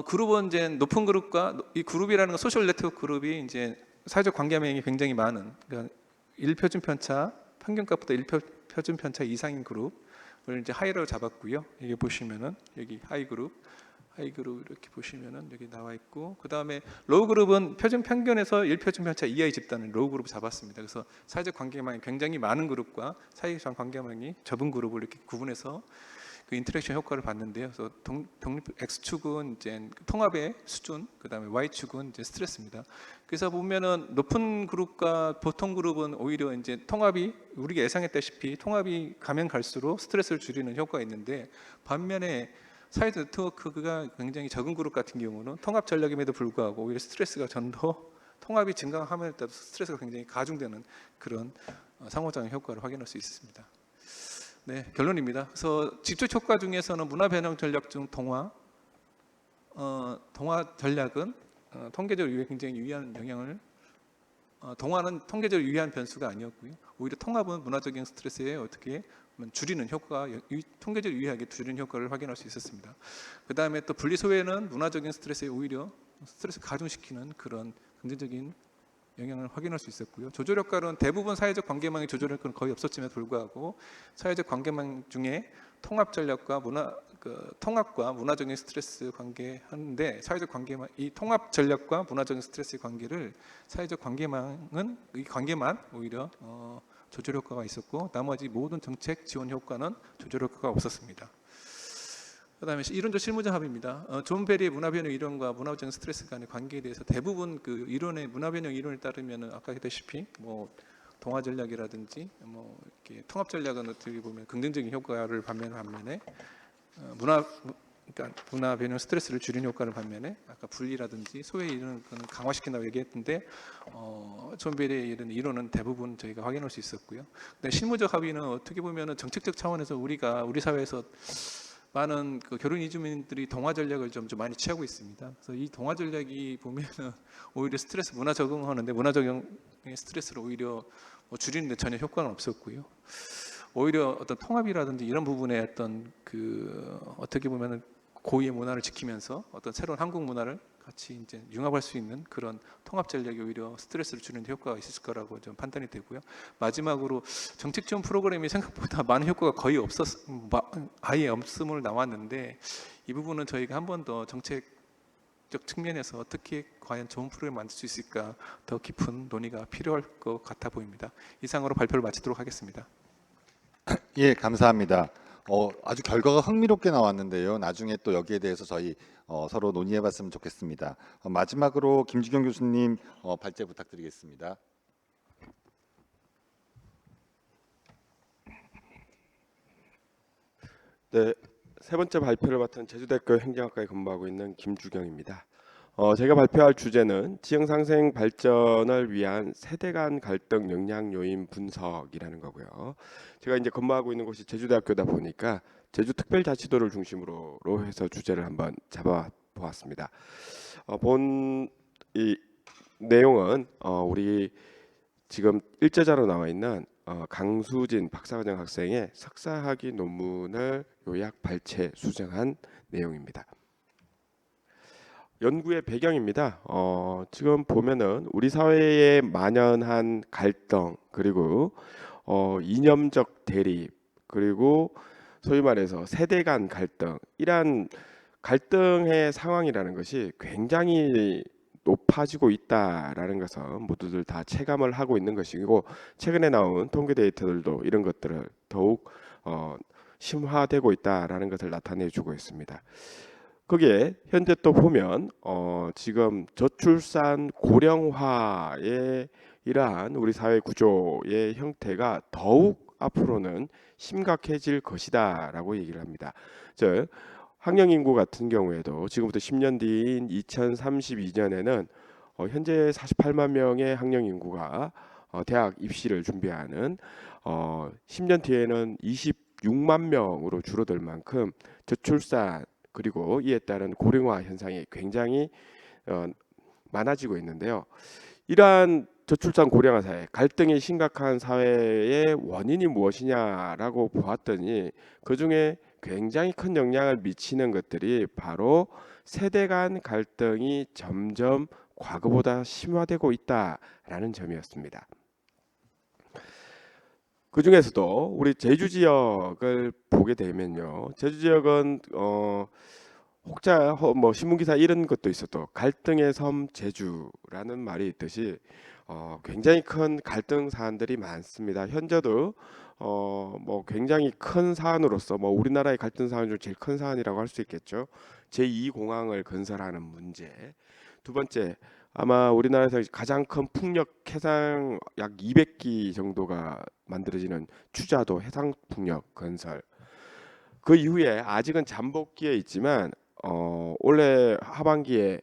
그룹은 이제 높은 그룹과 이 그룹이라는 건 소셜 네트워크 그룹이 이제 사회적 관계망이 굉장히 많은, 그러니까 1표준 편차 평균값보다 1표준 편차 이상인 그룹을 이제 하이로 잡았고요. 이게 보시면은 여기 하이 그룹 이렇게 보시면은 여기 나와 있고, 그 다음에 로우 그룹은 표준 평균에서 1표준 편차 이하의 집단을 로우 그룹 잡았습니다. 그래서 사회적 관계망이 굉장히 많은 그룹과 사회적 관계망이 적은 그룹을 이렇게 구분해서 그 인터랙션 효과를 봤는데요. 그래서 독립 X축은 이제 통합의 수준, 그다음에 Y축은 이제 스트레스입니다. 그래서 보면은 높은 그룹과 보통 그룹은 오히려 이제 통합이 우리가 예상했다시피 통합이 가면 갈수록 스트레스를 줄이는 효과가 있는데, 반면에 사회적 네트워크가 굉장히 적은 그룹 같은 경우는 통합 전략임에도 불구하고 오히려 스트레스가 전더 통합이 증가함에 따라 스트레스가 굉장히 가중되는 그런 상호작용 효과를 확인할 수 있습니다. 네, 결론입니다. 그래서 직접 효과 중에서는 문화 변형 전략 중 동화 전략은 통계적으로 굉장히 유의한 영향을, 동화는 통계적으로 유의한 변수가 아니었고요. 오히려 통합은 문화적인 스트레스에 어떻게 줄이는 효과가 통계적으로 유의하게 줄이는 효과를 확인할 수 있었습니다. 그 다음에 또 분리소외는 문화적인 스트레스에 오히려 스트레스 가중시키는 그런 긍정적인 영향을 확인할 수 있었고요. 조절 효과는 대부분 사회적 관계망의 조절 효과는 거의 없었음에도 불구하고 사회적 관계망 중에 통합 전략과 통합과 문화적인 스트레스 관계하는데, 사회적 관계망 이 통합 전략과 문화적인 스트레스 관계를 사회적 관계망은 이 관계만 오히려 조절 효과가 있었고, 나머지 모든 정책 지원 효과는 조절 효과가 없었습니다. 그다음에 이론적 실무적 합의입니다. 존 베리의 문화 변형 이론과 문화적인 스트레스 간의 관계에 대해서 대부분 그 이론의 문화 변형 이론에 따르면은 아까 했다시피 뭐 동화 전략이라든지 뭐 이렇게 통합 전략은 어떻게 보면 긍정적인 효과를 반면에 그러니까 문화 변형 스트레스를 줄이는 효과를 반면에 아까 분리라든지 소외 이런 거는 강화시킨다고 얘기했는데, 존 베리의 이런 이론은 대부분 저희가 확인할 수 있었고요. 근데 실무적 합의는 어떻게 보면은 정책적 차원에서 우리 사회에서 많은 그 결혼 이주민들이 동화 전략을 좀 많이 취하고 있습니다. 그래서 이 동화 전략이 보면은 오히려 스트레스 문화 적응하는데 문화 적응의 스트레스를 오히려 줄이는 데 전혀 효과는 없었고요. 오히려 어떤 통합이라든지 이런 부분에 어떤 그 어떻게 보면은 고유의 문화를 지키면서 어떤 새로운 한국 문화를 같이 이제 융합할 수 있는 그런 통합 전략이 오히려 스트레스를 줄이는 데 효과가 있을 거라고 좀 판단이 되고요. 마지막으로 정책 지원 프로그램이 생각보다 많은 효과가 거의 아예 없음을 나왔는데, 이 부분은 저희가 한 번 더 정책적 측면에서 어떻게 과연 좋은 프로그램을 만들 수 있을까 더 깊은 논의가 필요할 것 같아 보입니다. 이상으로 발표를 마치도록 하겠습니다. 예, 감사합니다. 아주 결과가 흥미롭게 나왔는데요. 나중에 또 여기에 대해서 저희 서로 논의해봤으면 좋겠습니다. 마지막으로 김주경 교수님 발제 부탁드리겠습니다. 네, 세 번째 발표를 맡은 제주대학교 행정학과에 근무하고 있는 김주경입니다. 제가 발표할 주제는 지형상생 발전을 위한 세대 간 갈등 영향 요인 분석이라는 거고요. 제가 이제 근무하고 있는 곳이 제주대학교다 보니까 제주특별자치도를 중심으로 해서 주제를 한번 잡아보았습니다. 본 이 내용은 우리 지금 일제자로 나와 있는 강수진 박사과정 학생의 석사학위 논문을 요약 발췌 수정한 내용입니다. 연구의 배경입니다. 지금 보면은 우리 사회에 만연한 갈등, 그리고 이념적 대립, 그리고 소위 말해서 세대 간 갈등, 이러한 갈등의 상황이라는 것이 굉장히 높아지고 있다라는 것을 모두들 다 체감을 하고 있는 것이고, 최근에 나온 통계 데이터들도 이런 것들을 더욱 심화되고 있다라는 것을 나타내주고 있습니다. 거기에 현재 또 보면 지금 저출산 고령화의 이러한 우리 사회 구조의 형태가 더욱 앞으로는 심각해질 것이다라고 얘기를 합니다. 즉 학령 인구 같은 경우에도 지금부터 10년 뒤인 2032년에는 현재 48만 명의 학령 인구가 대학 입시를 준비하는 10년 뒤에는 26만 명으로 줄어들 만큼 저출산 그리고 이에 따른 고령화 현상이 굉장히 많아지고 있는데요. 이러한 저출산 고령화 사회, 갈등이 심각한 사회의 원인이 무엇이냐라고 보았더니 그 중에 굉장히 큰 영향을 미치는 것들이 바로 세대 간 갈등이 점점 과거보다 심화되고 있다라는 점이었습니다. 그 중에서도 우리 제주 지역을 보게 되면요, 제주 지역은 혹자 뭐 신문기사 이런 것도 있어도 갈등의 섬 제주라는 말이 있듯이 굉장히 큰 갈등 사안들이 많습니다. 현재도 뭐 굉장히 큰 사안으로서 뭐 우리나라의 갈등 사안 중 제일 큰 사안이라고 할 수 있겠죠. 제2공항을 건설하는 문제. 두 번째, 아마 우리나라에서 가장 큰 풍력 해상 약 200기 정도가 만들어지는 추자도 해상 풍력 건설. 그 이후에 아직은 잠복기에 있지만 올해 하반기에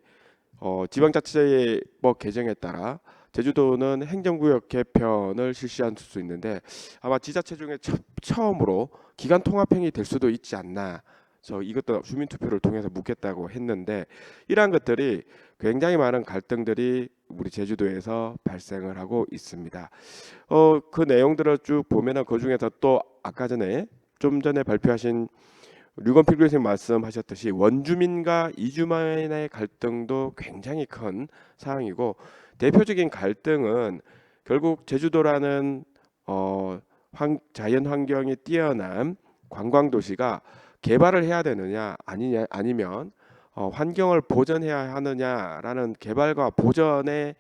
지방자치제법 개정에 따라 제주도는 행정구역 개편을 실시할 수 있는데 아마 지자체 중에 처음으로 기간 통합행위 될 수도 있지 않나. 이것도 주민투표를 통해서 묻겠다고 했는데 이러한 것들이 굉장히 많은 갈등들이 우리 제주도에서 발생을 하고 있습니다. 그 내용들을 쭉 보면은 그 중에서 또 아까 좀 전에 발표하신 류건필 교수님 말씀하셨듯이 원주민과 이주민의 갈등도 굉장히 큰 사항이고 대표적인 갈등은 결국 제주도라는 자연 환경이 뛰어난 관광 도시가 개발을 해야 되느냐 아니면 환경을 보전해야 하느냐라는 개발과 보전의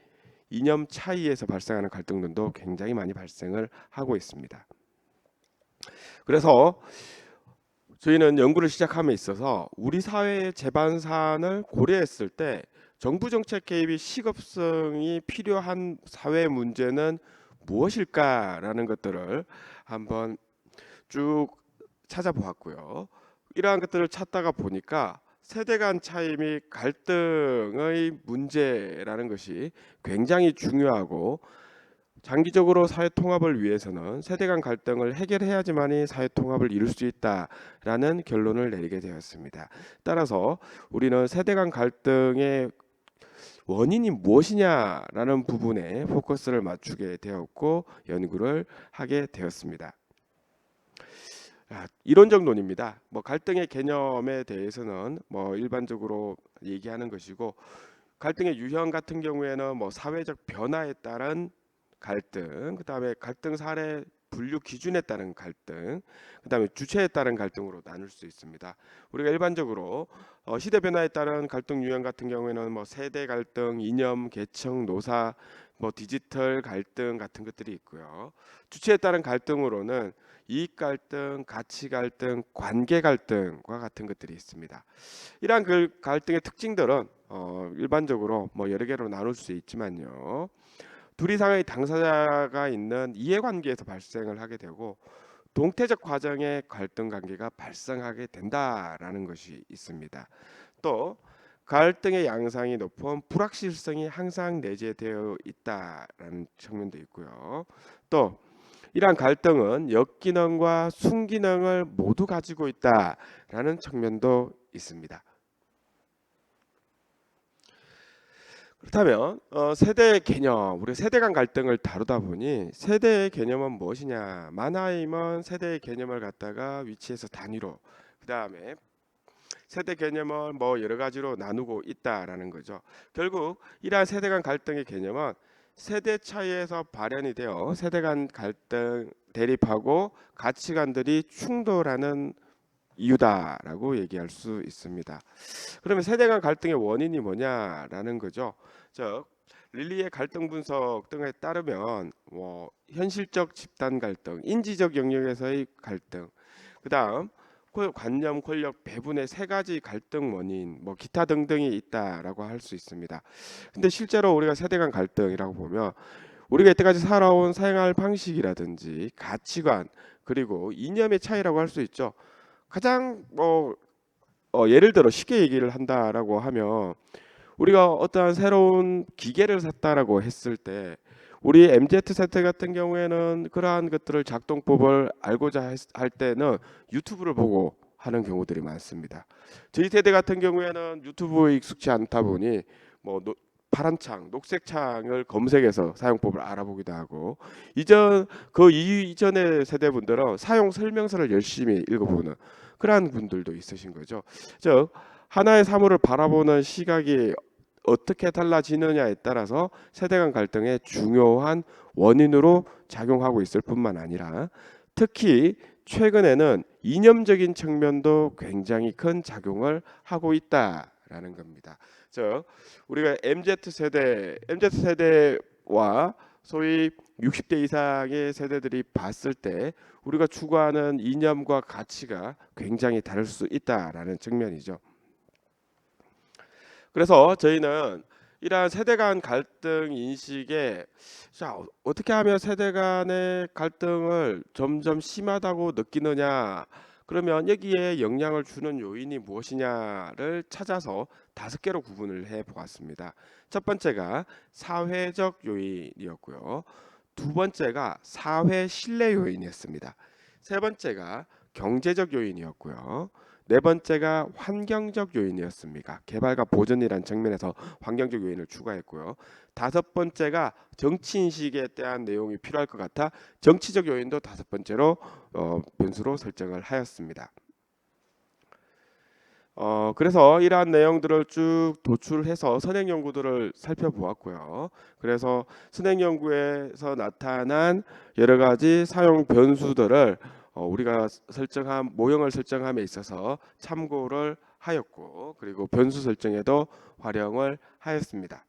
이념 차이에서 발생하는 갈등들도 굉장히 많이 발생을 하고 있습니다. 그래서 저희는 연구를 시작함에 있어서 우리 사회의 제반 사안을 고려했을 때 정부 정책 개입이 시급성이 필요한 사회 문제는 무엇일까라는 것들을 한번 쭉 찾아보았고요. 이러한 것들을 찾다가 보니까 세대 간 차이 및 갈등의 문제라는 것이 굉장히 중요하고 장기적으로 사회 통합을 위해서는 세대 간 갈등을 해결해야지만이 사회 통합을 이룰 수 있다라는 결론을 내리게 되었습니다. 따라서 우리는 세대 간 갈등의 원인이 무엇이냐라는 부분에 포커스를 맞추게 되었고 연구를 하게 되었습니다. 이론적론입니다. 뭐 갈등의 개념에 대해서는 뭐 일반적으로 얘기하는 것이고 갈등의 유형 같은 경우에는 뭐 사회적 변화에 따른 갈등, 그다음에 갈등 사례 분류 기준에 따른 갈등, 그다음에 주체에 따른 갈등으로 나눌 수 있습니다. 우리가 일반적으로 시대 변화에 따른 갈등 유형 같은 경우에는 뭐 세대 갈등, 이념, 계층, 노사, 뭐 디지털 갈등 같은 것들이 있고요. 주체에 따른 갈등으로는 이익 갈등, 가치 갈등, 관계 갈등과 같은 것들이 있습니다. 이러한 그 갈등의 특징들은 일반적으로 뭐 여러 개로 나눌 수 있지만요. 둘 이상의 당사자가 있는 이해관계에서 발생을 하게 되고 동태적 과정의 갈등 관계가 발생하게 된다라는 것이 있습니다. 또 갈등의 양상이 높은 불확실성이 항상 내재되어 있다라는 측면도 있고요. 또 이러한 갈등은 역기능과 순기능을 모두 가지고 있다라는 측면도 있습니다. 그렇다면 세대의 개념, 우리 세대 간 갈등을 다루다 보니 세대의 개념은 무엇이냐? 만하임은 세대의 개념을 갖다가 위치에서 단위로, 그 다음에 세대 개념을 뭐 여러 가지로 나누고 있다라는 거죠. 결국 이러한 세대 간 갈등의 개념은 세대 차이에서 발현이 되어 세대 간 갈등, 대립하고 가치관들이 충돌하는 이유다라고 얘기할 수 있습니다. 그러면 세대 간 갈등의 원인이 뭐냐라는 거죠. 즉 릴리의 갈등 분석 등에 따르면 뭐 현실적 집단 갈등, 인지적 영역에서의 갈등, 그다음 관념, 권력, 배분의 세 가지 갈등 원인, 뭐 기타 등등이 있다라고 할 수 있습니다. 근데 실제로 우리가 세대 간 갈등이라고 보면 우리가 이때까지 살아온 생활 방식이라든지 가치관 그리고 이념의 차이라고 할 수 있죠. 가장 예를 들어 쉽게 얘기를 한다라고 하면 우리가 어떠한 새로운 기계를 샀다라고 했을 때 우리 MZ세대 같은 경우에는 그러한 것들을 작동법을 알고자 할 때는 유튜브를 보고 하는 경우들이 많습니다. 저희 세대 같은 경우에는 유튜브에 익숙치 않다 보니 뭐 파란 창, 녹색 창을 검색해서 사용법을 알아보기도 하고 이전의 세대분들은 사용 설명서를 열심히 읽어보는 그러한 분들도 있으신 거죠. 즉 하나의 사물을 바라보는 시각이 어떻게 달라지느냐에 따라서 세대 간 갈등의 중요한 원인으로 작용하고 있을 뿐만 아니라 특히 최근에는 이념적인 측면도 굉장히 큰 작용을 하고 있다라는 겁니다. 즉 우리가 MZ세대와 소위 60대 이상의 세대들이 봤을 때 우리가 추구하는 이념과 가치가 굉장히 다를 수 있다라는 측면이죠. 그래서 저희는 이러한 세대 간 갈등 인식에 어떻게 하면 세대 간의 갈등을 점점 심하다고 느끼느냐, 그러면 여기에 영향을 주는 요인이 무엇이냐를 찾아서 5개로 구분을 해 보았습니다. 첫 번째가 사회적 요인이었고요. 두 번째가 사회 신뢰 요인이었습니다. 세 번째가 경제적 요인이었고요. 네 번째가 환경적 요인이었습니다. 개발과 보전이라는 측면에서 환경적 요인을 추가했고요. 다섯 번째가 정치 인식에 대한 내용이 필요할 것 같아 정치적 요인도 5번째로 변수로 설정을 하였습니다. 그래서 이러한 내용들을 쭉 도출해서 선행 연구들을 살펴보았고요. 그래서 선행 연구에서 나타난 여러 가지 사용 변수들을 우리가 모형을 설정함에 있어서 참고를 하였고, 그리고 변수 설정에도 활용을 하였습니다.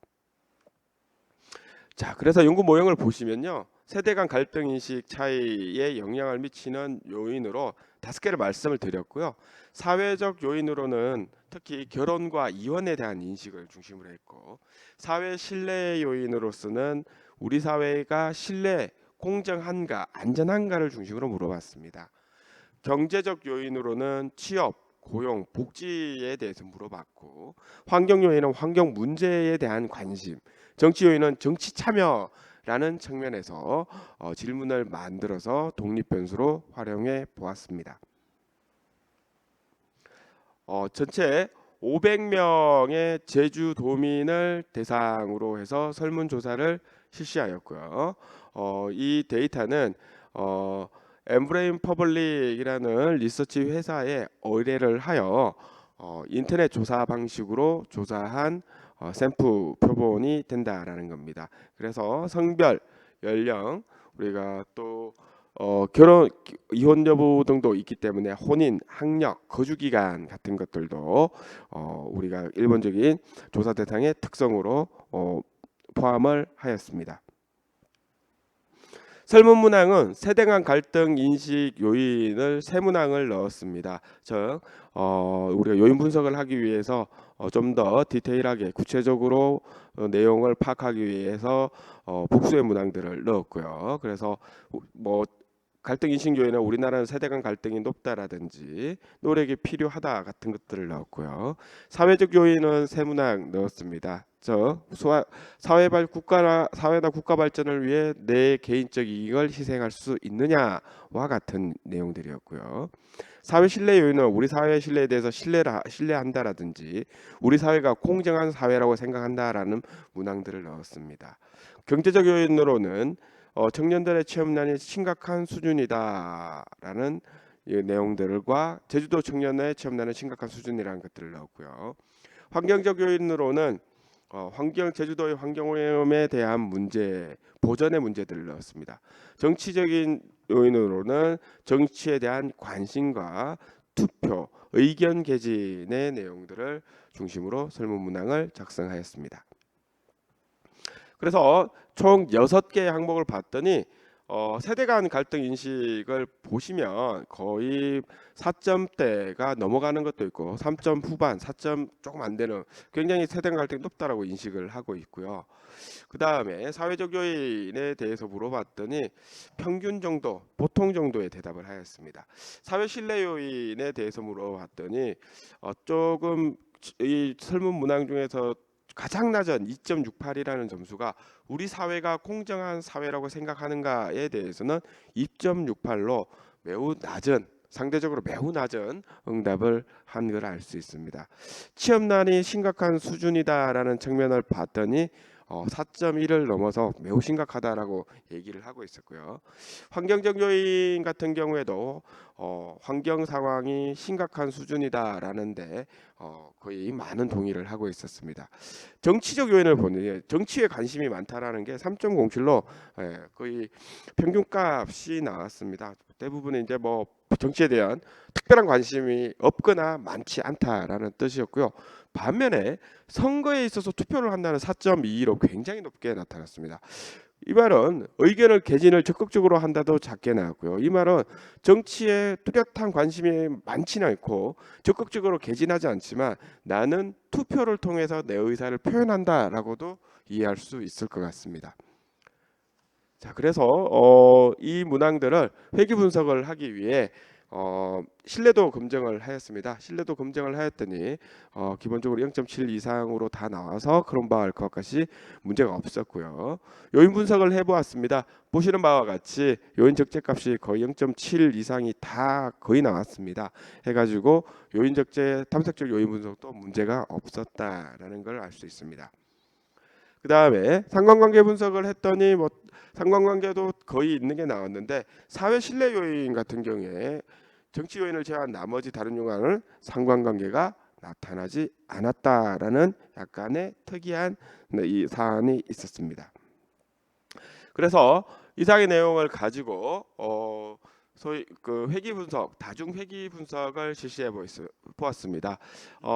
자, 그래서 연구 모형을 보시면요, 세대 간 갈등 인식 차이에 영향을 미치는 요인으로 5개를 말씀을 드렸고요. 사회적 요인으로는 특히 결혼과 이혼에 대한 인식을 중심으로 했고, 사회 신뢰 요인으로서는 우리 사회가 신뢰, 공정한가, 안전한가를 중심으로 물어봤습니다. 경제적 요인으로는 취업, 고용, 복지에 대해서 물어봤고, 환경 요인은 환경 문제에 대한 관심, 정치 요인은 정치 참여라는 측면에서 질문을 만들어서 독립 변수로 활용해 보았습니다. 전체 500명의 제주도민을 대상으로 해서 설문조사를 실시하였고요. 이 데이터는 엠브레인 퍼블릭이라는 리서치 회사에 의뢰를 하여 인터넷 조사 방식으로 조사한 샘플 표본이 된다라는 겁니다. 그래서 성별, 연령, 우리가 또 결혼, 이혼 여부 등도 있기 때문에 혼인, 학력, 거주 기간 같은 것들도 우리가 일반적인 조사 대상의 특성으로 포함을 하였습니다. 설문 문항은 세대 간 갈등 인식 요인을 3문항을 넣었습니다. 즉 우리가 요인 분석을 하기 위해서 좀 더 디테일하게 구체적으로 내용을 파악하기 위해서 복수의 문항들을 넣었고요. 그래서 뭐 갈등 인식 요인은 우리나라는 세대 간 갈등이 높다라든지 노력이 필요하다 같은 것들을 넣었고요. 사회적 요인은 3문항 넣었습니다. 사회나 국가 발전을 위해 내 개인적 이익을 희생할 수 있느냐와 같은 내용들이었고요. 사회 신뢰 요인은 우리 사회 신뢰에 대해서 신뢰한다라든지 우리 사회가 공정한 사회라고 생각한다라는 문항들을 넣었습니다. 경제적 요인으로는 청년들의 취업난이 심각한 수준이다라는 내용들과 제주도 청년의 취업난은 심각한 수준이라는 것들을 넣었고요. 환경적 요인으로는 제주도의 환경오염에 대한 문제, 보전의 문제들을 넣었습니다. 정치적인 요인으로는 정치에 대한 관심과 투표, 의견 개진의 내용들을 중심으로 설문 문항을 작성하였습니다. 그래서 총 6개의 항목을 봤더니 세대 간 갈등 인식을 보시면 거의 4점대가 넘어가는 것도 있고 3점 후반, 4점 조금 안 되는 굉장히 세대 간 갈등이 높다라고 인식을 하고 있고요. 그 다음에 사회적 요인에 대해서 물어봤더니 평균 정도, 보통 정도의 대답을 하였습니다. 사회 신뢰 요인에 대해서 물어봤더니 조금 이 설문 문항 중에서 가장 낮은 2.68이라는 점수가 우리 사회가 공정한 사회라고 생각하는가에 대해서는 2.68로 매우 낮은 상대적으로 매우 낮은 응답을 한 걸 알 수 있습니다. 취업난이 심각한 수준이다라는 측면을 봤더니 4.1을 넘어서 매우 심각하다라고 얘기를 하고 있었고요. 환경적 요인 같은 경우에도 환경 상황이 심각한 수준이다라는데 거의 많은 동의를 하고 있었습니다. 정치적 요인을 보니 정치에 관심이 많다라는 게 3.07로 거의 평균값이 나왔습니다. 대부분은 이제 뭐 정치에 대한 특별한 관심이 없거나 많지 않다라는 뜻이었고요. 반면에 선거에 있어서 투표를 한다는 4.22로 굉장히 높게 나타났습니다. 이 말은 의견을 개진을 적극적으로 한다도 작게 나왔고요. 이 말은 정치에 뚜렷한 관심이 많지는 않고 적극적으로 개진하지 않지만 나는 투표를 통해서 내 의사를 표현한다라고도 이해할 수 있을 것 같습니다. 자, 그래서 이 문항들을 회귀 분석을 하기 위해 신뢰도 검증을 하였습니다. 신뢰도 검증을 하였더니 기본적으로 0.7 이상으로 다 나와서 그런 바와 것 같이 문제가 없었고요. 요인 분석을 해보았습니다. 보시는 바와 같이 요인 적재값이 거의 0.7 이상이 다 거의 나왔습니다. 해가지고 요인 적재 탐색적 요인 분석도 문제가 없었다라는 걸 알 수 있습니다. 그 다음에 상관관계 분석을 했더니 뭐 상관관계도 거의 있는 게 나왔는데 사회 신뢰 요인 같은 경우에 정치 요인을 제외한 나머지 다른 요인은 상관관계가 나타나지 않았다라는 약간의 특이한 이 사안이 있었습니다. 그래서 이상의 내용을 가지고 소위 그 회귀 분석, 다중 회귀 분석을 실시해 보았습니다.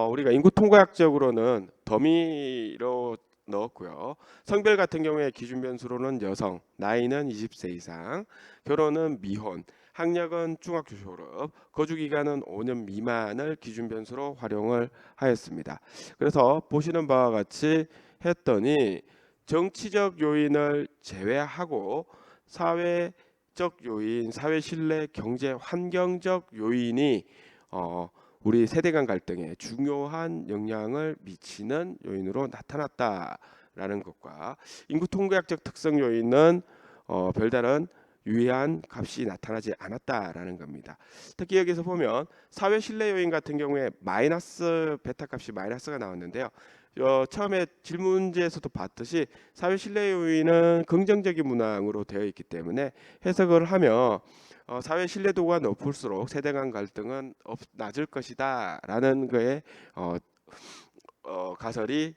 우리가 인구 통계학적으로는 더미로 넣었고요. 성별 같은 경우에 기준 변수로는 여성, 나이는 20세 이상, 결혼은 미혼, 학력은 중학교 졸업, 거주 기간은 5년 미만을 기준 변수로 활용을 하였습니다. 그래서 보시는 바와 같이 했더니 정치적 요인을 제외하고 사회적 요인, 사회 신뢰, 경제, 환경적 요인이 우리 세대 간 갈등에 중요한 영향을 미치는 요인으로 나타났다라는 것과 인구 통계학적 특성 요인은 별다른 유의한 값이 나타나지 않았다라는 겁니다. 특히 여기서 보면 사회 신뢰 요인 같은 경우에 마이너스 베타 값이 마이너스가 나왔는데요. 처음에 질문지에서도 봤듯이 사회 신뢰 요인은 긍정적인 문항으로 되어 있기 때문에 해석을 하면 사회 신뢰도가 높을수록 세대 간 갈등은 낮을 것이다라는 거에 가설이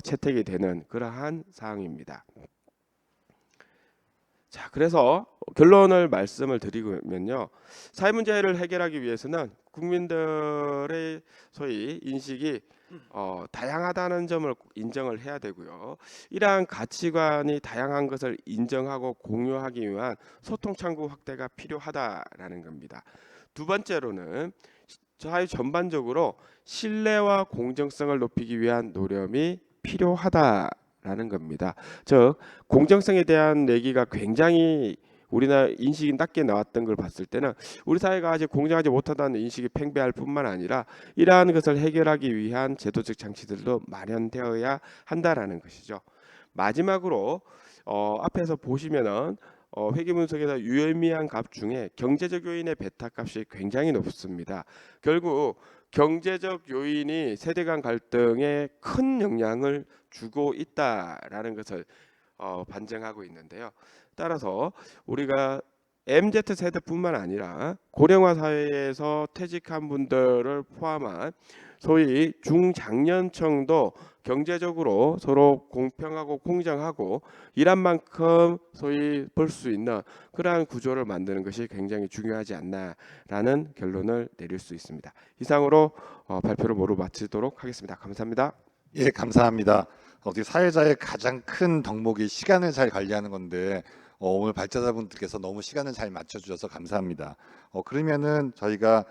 채택이 되는 그러한 사항입니다. 자, 그래서 결론을 말씀을 드리면요, 사회 문제를 해결하기 위해서는 국민들의 소위 인식이 다양하다는 점을 인정을 해야 되고요. 이러한 가치관이 다양한 것을 인정하고 공유하기 위한 소통 창구 확대가 필요하다라는 겁니다. 두 번째로는 사회 전반적으로 신뢰와 공정성을 높이기 위한 노력이 필요하다라는 겁니다. 즉 공정성에 대한 얘기가 굉장히 우리나라 인식이 낮게 나왔던 걸 봤을 때는 우리 사회가 아직 공정하지 못하다는 인식이 팽배할 뿐만 아니라 이러한 것을 해결하기 위한 제도적 장치들도 마련되어야 한다라는 것이죠. 마지막으로 앞에서 보시면은 회계 분석에서 유의미한 값 중에 경제적 요인의 베타 값이 굉장히 높습니다. 결국 경제적 요인이 세대 간 갈등에 큰 영향을 주고 있다라는 것을 반증하고 있는데요. 따라서 우리가 MZ 세대뿐만 아니라 고령화 사회에서 퇴직한 분들을 포함한 소위 중장년층도 경제적으로 서로 공평하고 공정하고 일한 만큼 소위 벌 수 있는 그러한 구조를 만드는 것이 굉장히 중요하지 않나라는 결론을 내릴 수 있습니다. 이상으로 발표를 모두 마치도록 하겠습니다. 감사합니다. 예, 감사합니다. 어떻게 사회자의 가장 큰 덕목이 시간을 잘 관리하는 건데 오늘 발제자분들께서 너무 시간을 잘 맞춰주셔서 감사합니다. 그러면은 저희가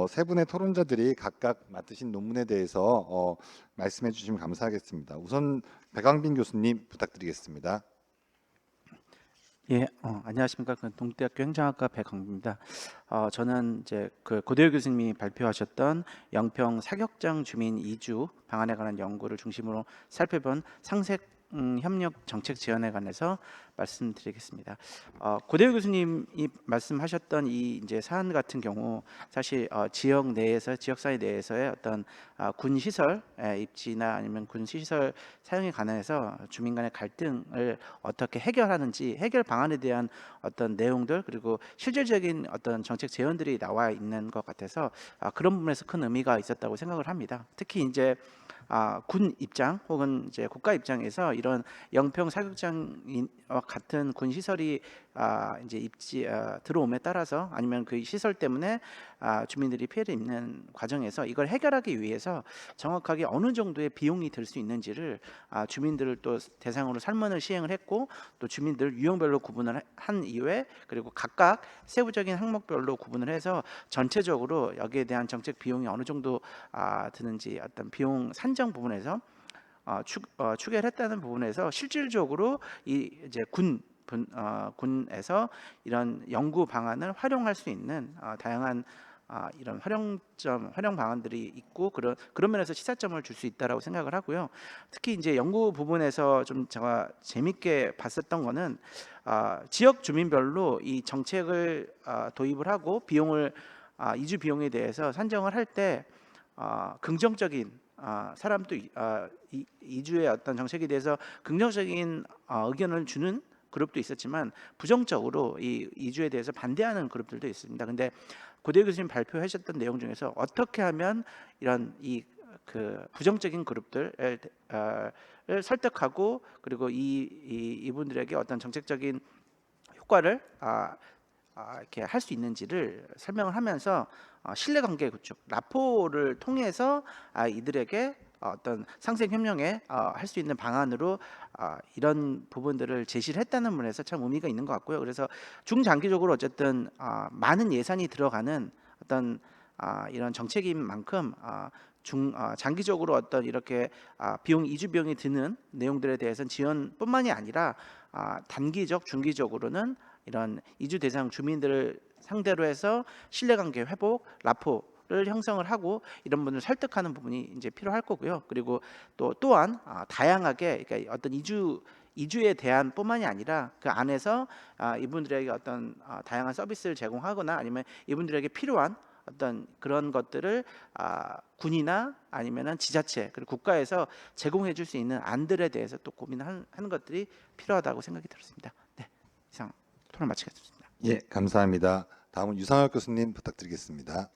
세 분의 토론자들이 각각 맡으신 논문에 대해서 말씀해 주시면 감사하겠습니다. 우선 백왕빈 교수님 부탁드리겠습니다. 예, 안녕하십니까. 동대학교 행정학과 백광입니다. 저는 이제 그 고대열 교수님이 발표하셨던 영평 사격장 주민 이주 방안에 관한 연구를 중심으로 살펴본 상색 협력 정책 지원에 관해서 말씀드리겠습니다. 고대우 교수님이 말씀하셨던 이 이제 사안 같은 경우 사실 지역 내에서 지역사회 내에서의 어떤 군 시설 입지나 아니면 군 시설 사용에 관해서 주민 간의 갈등을 어떻게 해결하는지 해결 방안에 대한 어떤 내용들 그리고 실질적인 어떤 정책 제언들이 나와 있는 것 같아서 그런 부분에서 큰 의미가 있었다고 생각을 합니다. 특히 이제 군 입장 혹은 이제 국가 입장에서 이런 영평 사격장과 같은 군 시설이 이제 들어옴에 따라서 아니면 그 시설 때문에 주민들이 피해를 입는 과정에서 이걸 해결하기 위해서 정확하게 어느 정도의 비용이 들 수 있는지를 주민들을 또 대상으로 설문을 시행을 했고 또 주민들 유형별로 구분을 한 이후에 그리고 각각 세부적인 항목별로 구분을 해서 전체적으로 여기에 대한 정책 비용이 어느 정도 드는지 어떤 비용 산정 부분에서 추계를 했다는 부분에서 실질적으로 이제 군에서 이런 연구 방안을 활용할 수 있는 다양한 이런 활용 방안들이 있고 그런 면에서 시사점을 줄 수 있다라고 생각을 하고요. 특히 이제 연구 부분에서 좀 제가 재밌게 봤었던 거는 지역 주민별로 이 정책을 도입을 하고 비용을 이주 비용에 대해서 산정을 할 때 긍정적인 사람도 이주의 어떤 정책에 대해서 긍정적인 의견을 주는 그룹도 있었지만 부정적으로 이 이주에 대해서 반대하는 그룹들도 있습니다. 근데 고대 교수님 발표하셨던 내용 중에서 어떻게 하면 이런 그 부정적인 그룹들을 설득하고 그리고 이분들에게 어떤 정책적인 효과를 이렇게 할 수 있는지를 설명을 하면서 신뢰관계 구축, 라포를 통해서 이들에게 어떤 상생 협력에 할 수 있는 방안으로 이런 부분들을 제시를 했다는 면에서 참 의미가 있는 것 같고요. 그래서 중장기적으로 어쨌든 많은 예산이 들어가는 어떤 이런 정책인 만큼 장기적으로 어떤 이렇게 이주 비용이 드는 내용들에 대해서는 지원뿐만이 아니라 단기적, 중기적으로는 이런 이주 대상 주민들을 상대로 해서 신뢰관계 회복, 라포를 형성을 하고 이런 분을 설득하는 부분이 이제 필요할 거고요. 그리고 또한 다양하게 그러니까 어떤 이주에 대한 뿐만이 아니라 그 안에서 이분들에게 어떤 다양한 서비스를 제공하거나 아니면 이분들에게 필요한 어떤 그런 것들을 군이나 아니면은 지자체 그리고 국가에서 제공해 줄 수 있는 안들에 대해서 또 고민하는 것들이 필요하다고 생각이 들었습니다. 네, 이상 토론 마치겠습니다. 예, 감사합니다. 다음은 유상혁 교수님 부탁드리겠습니다.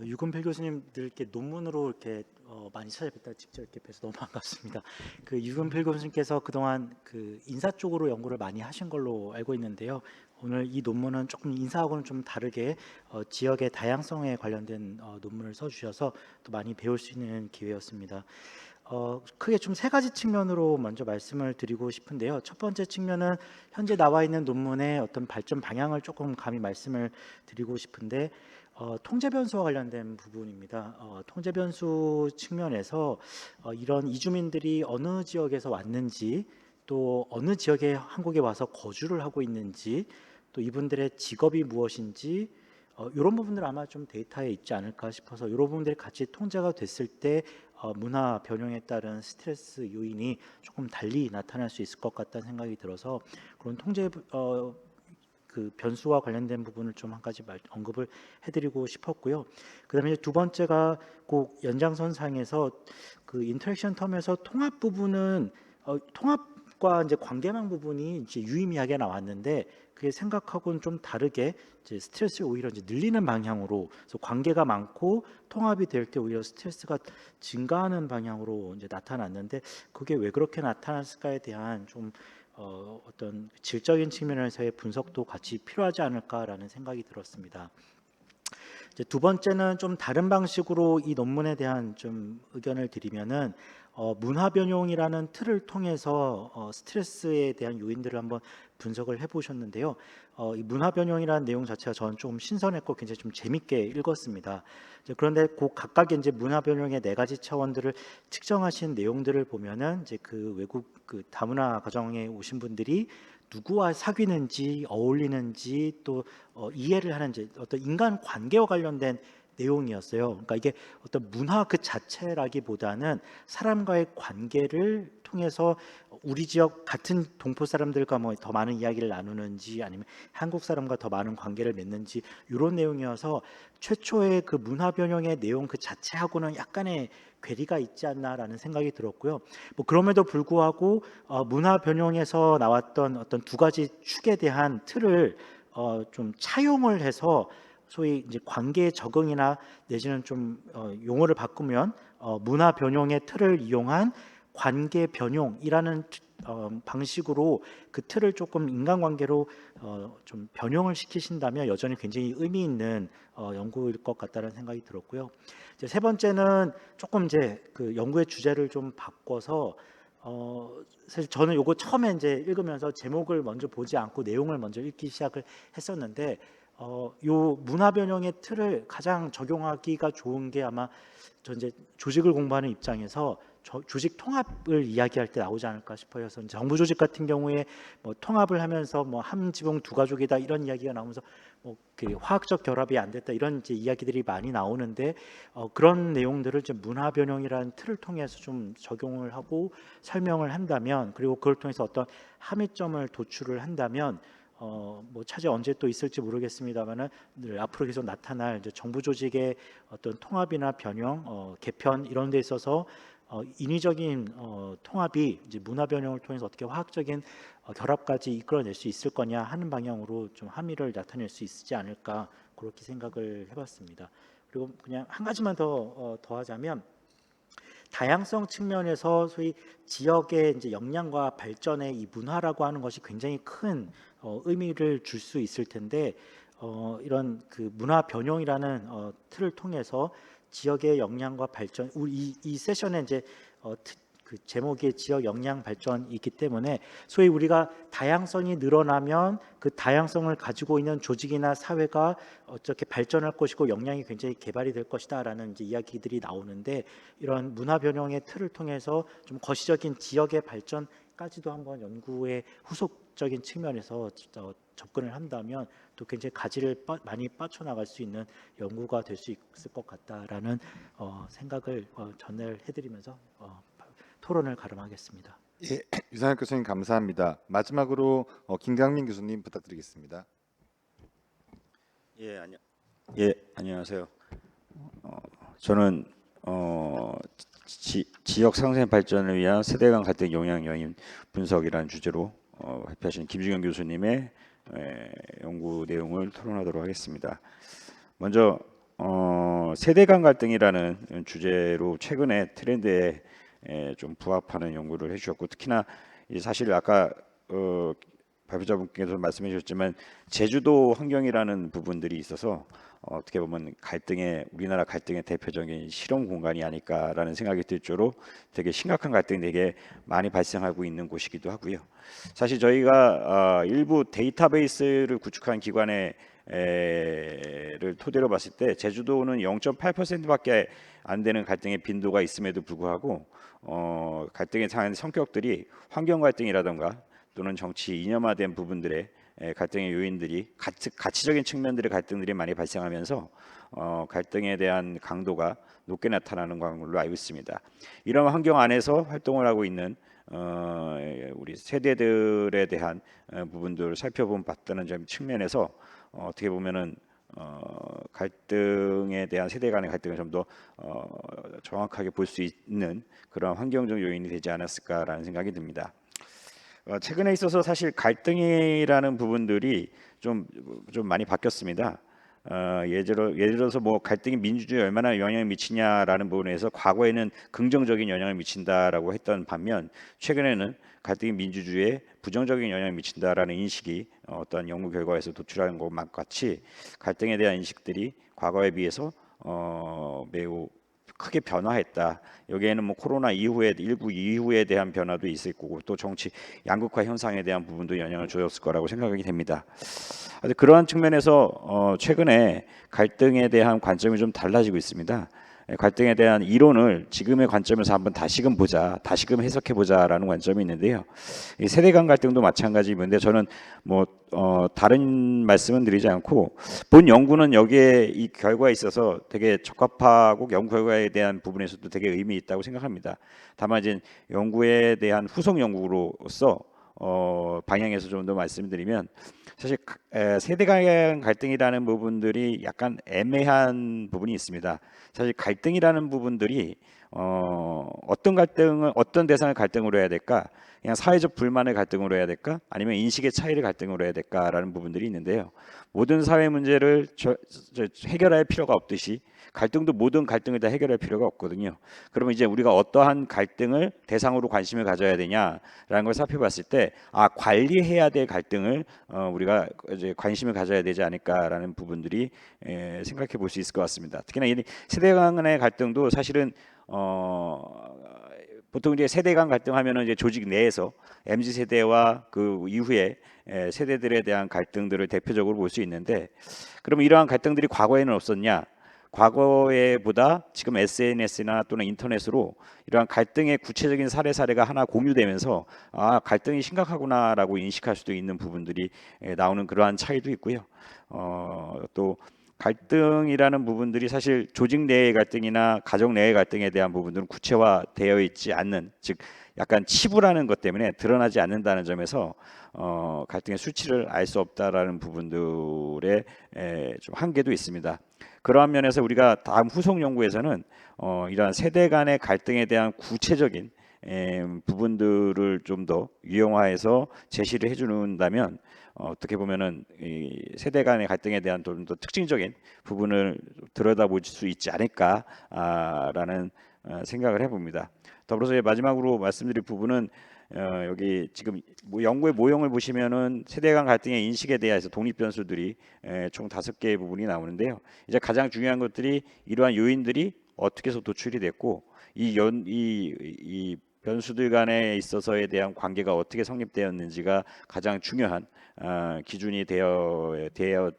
유근필 교수님들 이렇게 논문으로 이렇게 많이 찾아뵙다 직접 이렇게 뵈서 너무 반갑습니다. 그 유근필 교수님께서 그동안 그 인사 쪽으로 연구를 많이 하신 걸로 알고 있는데요. 오늘 이 논문은 조금 인사하고는 좀 다르게 지역의 다양성에 관련된 논문을 써주셔서 또 많이 배울 수 있는 기회였습니다. 크게 좀 세 가지 측면으로 먼저 말씀을 드리고 싶은데요. 첫 번째 측면은 현재 나와 있는 논문의 어떤 발전 방향을 조금 감히 말씀을 드리고 싶은데 통제 변수와 관련된 부분입니다. 통제 변수 측면에서 이런 이주민들이 어느 지역에서 왔는지 또 어느 지역에 한국에 와서 거주를 하고 있는지 또 이분들의 직업이 무엇인지 이런 부분들 아마 좀 데이터에 있지 않을까 싶어서 이런 부분들이 같이 통제가 됐을 때 문화 변형에 따른 스트레스 요인이 조금 달리 나타날 수 있을 것 같다는 생각이 들어서 그런 통제 그 변수와 관련된 부분을 좀 한 가지 언급을 해드리고 싶었고요. 그다음에 두 번째가 꼭 연장선상에서 그 인터랙션 텀에서 통합 부분은 통합과 이제 관계망 부분이 이제 유의미하게 나왔는데 그게 생각하고는 좀 다르게 이제 스트레스를 오히려 이제 늘리는 방향으로 그래서 관계가 많고 통합이 될 때 오히려 스트레스가 증가하는 방향으로 이제 나타났는데 그게 왜 그렇게 나타났을까에 대한 좀 어떤 질적인 측면에서의 분석도 같이 필요하지 않을까라는 생각이 들었습니다. 이제 두 번째는 좀 다른 방식으로 이 논문에 대한 좀 의견을 드리면은 문화 변용이라는 틀을 통해서 스트레스에 대한 요인들을 한번 분석을 해보셨는데요. 이 문화 변용이라는 내용 자체가 저는 좀 신선했고 굉장히 좀 재밌게 읽었습니다. 그런데 그 각각의 이제 문화 변용의 네 가지 차원들을 측정하신 내용들을 보면은 이제 그 외국 그 다문화 가정에 오신 분들이 누구와 사귀는지 어울리는지 또 이해를 하는지 어떤 인간 관계와 관련된 내용이었어요. 그러니까 이게 어떤 문화 그 자체라기보다는 사람과의 관계를 통해서 우리 지역 같은 동포 사람들과 뭐 더 많은 이야기를 나누는지 아니면 한국 사람과 더 많은 관계를 맺는지 이런 내용이어서 최초의 그 문화 변형의 내용 그 자체하고는 약간의 괴리가 있지 않나라는 생각이 들었고요. 뭐 그럼에도 불구하고 문화 변형에서 나왔던 어떤 두 가지 축에 대한 틀을 좀 차용을 해서 소위 이제 관계 적응이나 내지는 좀 용어를 바꾸면 문화 변형의 틀을 이용한 관계 변형이라는 방식으로 그 틀을 조금 인간관계로 좀 변형을 시키신다면 여전히 굉장히 의미 있는 연구일 것 같다는 생각이 들었고요. 이제 세 번째는 조금 이제 그 연구의 주제를 좀 바꿔서 사실 저는 요거 처음에 이제 읽으면서 제목을 먼저 보지 않고 내용을 먼저 읽기 시작을 했었는데 요 문화 변형의 틀을 가장 적용하기가 좋은 게 아마 저 이제 조직을 공부하는 입장에서 조직 통합을 이야기할 때 나오지 않을까 싶어요. 그래서 정부 조직 같은 경우에 뭐 통합을 하면서 뭐 한 지붕 두 가족이다 이런 이야기가 나오면서 뭐 그 화학적 결합이 안 됐다 이런 이제 이야기들이 많이 나오는데 그런 내용들을 좀 문화 변형이라는 틀을 통해서 좀 적용을 하고 설명을 한다면 그리고 그걸 통해서 어떤 함의점을 도출을 한다면 뭐 차제 언제 또 있을지 모르겠습니다만은 늘 앞으로 계속 나타날 이제 정부 조직의 어떤 통합이나 변형, 개편 이런 데 있어서 인위적인 통합이 이제 문화 변형을 통해서 어떻게 화학적인 결합까지 이끌어낼 수 있을 거냐 하는 방향으로 좀 함의를 나타낼 수 있지 않을까 그렇게 생각을 해봤습니다. 그리고 그냥 한 가지만 더하자면 다양성 측면에서 소위 지역의 이제 역량과 발전의 이 문화라고 하는 것이 굉장히 큰 의미를 줄 수 있을 텐데 이런 그 문화 변형이라는 틀을 통해서 지역의 역량과 발전 우리 이 세션에 이제 그 제목이 지역 역량 발전이 있기 때문에 소위 우리가 다양성이 늘어나면 그 다양성을 가지고 있는 조직이나 사회가 어떻게 발전할 것이고 역량이 굉장히 개발이 될 것이다라는 이제 이야기들이 나오는데 이런 문화 변형의 틀을 통해서 좀 거시적인 지역의 발전까지도 한번 연구의 후속적인 측면에서 접근을 한다면 또 굉장히 가지를 많이 빠져나갈 수 있는 연구가 될 수 있을 것 같다라는 생각을 전달해드리면서 토론을 가름하겠습니다. 예, 유상혁 교수님 감사합니다. 마지막으로 김강민 교수님 부탁드리겠습니다. 안녕하세요. 저는 지역 상생 발전을 위한 세대 간 갈등 영향 요인 분석이라는 주제로 발표하신 김중현 교수님의 연구 내용을 토론하도록 하겠습니다. 먼저 세대 간 갈등이라는 주제로 최근에 트렌드에 좀 부합하는 연구를 해주셨고 특히나 사실 아까 발표자분께서 말씀해 주셨지만 제주도 환경이라는 부분들이 있어서 어떻게 보면 우리나라 갈등의 대표적인 실험 공간이 아닐까라는 생각이 들 정도로 되게 심각한 갈등이 되게 많이 발생하고 있는 곳이기도 하고요. 사실 저희가 일부 데이터베이스를 구축한 기관의 를 토대로 봤을 때 제주도는 0.8%밖에 안 되는 갈등의 빈도가 있음에도 불구하고 갈등의 상한 성격들이 환경 갈등이라던가 또는 정치 이념화된 부분들의 갈등의 요인들이 가치적인 측면들의 갈등들이 많이 발생하면서 갈등에 대한 강도가 높게 나타나는 걸로 알고 있습니다. 이런 환경 안에서 활동을 하고 있는 우리 세대들에 대한 부분들을 살펴봤다는 측면에서 어떻게 보면은 갈등에 대한 세대 간의 갈등을 좀 더 정확하게 볼 수 있는 그런 환경적 요인이 되지 않았을까라는 생각이 듭니다. 최근에 있어서 사실 갈등이라는 부분들이 좀 많이 바뀌었습니다. 예를 들어서 뭐 갈등이 민주주의에 얼마나 영향을 미치냐라는 부분에서 과거에는 긍정적인 영향을 미친다라고 했던 반면 최근에는 갈등이 민주주의에 부정적인 영향을 미친다라는 인식이 어떤 연구 결과에서 도출하는 것과 같이 갈등에 대한 인식들이 과거에 비해서 매우 크게 변화했다. 여기에는 뭐 코로나 이후에 일부 이후에 대한 변화도 있을 거고 또 정치 양극화 현상에 대한 부분도 영향을 줬을 거라고 생각이 됩니다. 그러한 측면에서 최근에 갈등에 대한 관점이 좀 달라지고 있습니다. 갈등에 대한 이론을 지금의 관점에서 한번 다시금 보자, 다시금 해석해 보자라는 관점이 있는데요. 이 세대 간 갈등도 마찬가지인데 저는 뭐 다른 말씀은 드리지 않고 본 연구는 여기에 이 결과에 있어서 되게 적합하고 연구 결과에 대한 부분에서도 되게 의미 있다고 생각합니다. 다만 이제 연구에 대한 후속 연구로서 방향에서 좀 더 말씀드리면 사실 세대 간 갈등이라는 부분들이 약간 애매한 부분이 있습니다. 사실 갈등이라는 부분들이 어떤 갈등을 어떤 대상을 갈등으로 해야 될까? 그냥 사회적 불만을 갈등으로 해야 될까? 아니면 인식의 차이를 갈등으로 해야 될까라는 부분들이 있는데요. 모든 사회 문제를 해결할 필요가 없듯이 갈등도 모든 갈등을 다 해결할 필요가 없거든요. 그러면 이제 우리가 어떠한 갈등을 대상으로 관심을 가져야 되냐라는 걸 살펴봤을 때, 관리해야 될 갈등을 우리가 이제 관심을 가져야 되지 않을까라는 부분들이 생각해 볼 수 있을 것 같습니다. 특히나 이 세대 간의 갈등도 사실은 보통 이제 세대 간 갈등하면은 이제 조직 내에서 MZ 세대와 그 이후에 세대들에 대한 갈등들을 대표적으로 볼 수 있는데, 그럼 이러한 갈등들이 과거에는 없었냐? 과거에보다 지금 SNS나 또는 인터넷으로 이러한 갈등의 구체적인 사례가 하나 공유되면서 갈등이 심각하구나라고 인식할 수도 있는 부분들이 나오는 그러한 차이도 있고요. 또 갈등이라는 부분들이 사실 조직 내의 갈등이나 가정 내의 갈등에 대한 부분들은 구체화되어 있지 않는, 즉 약간 치부라는 것 때문에 드러나지 않는다는 점에서 갈등의 수치를 알 수 없다라는 부분들의 좀 한계도 있습니다. 그러한 면에서 우리가 다음 후속 연구에서는 이러한 세대 간의 갈등에 대한 구체적인 부분들을 좀 더 유형화해서 제시를 해준다면 어떻게 보면은 이 세대 간의 갈등에 대한 좀 더 특징적인 부분을 들여다볼 수 있지 않을까라는 생각을 해봅니다. 더불어서 마지막으로 말씀드릴 부분은 여기 지금 연구의 모형을 보시면은 세대 간 갈등의 인식에 대해서 독립 변수들이 총 5개의 부분이 나오는데요. 이제 가장 중요한 것들이 이러한 요인들이 어떻게 해서 도출이 됐고 이 변수들 간에 있어서에 대한 관계가 어떻게 성립되었는지가 가장 중요한 기준이 되어야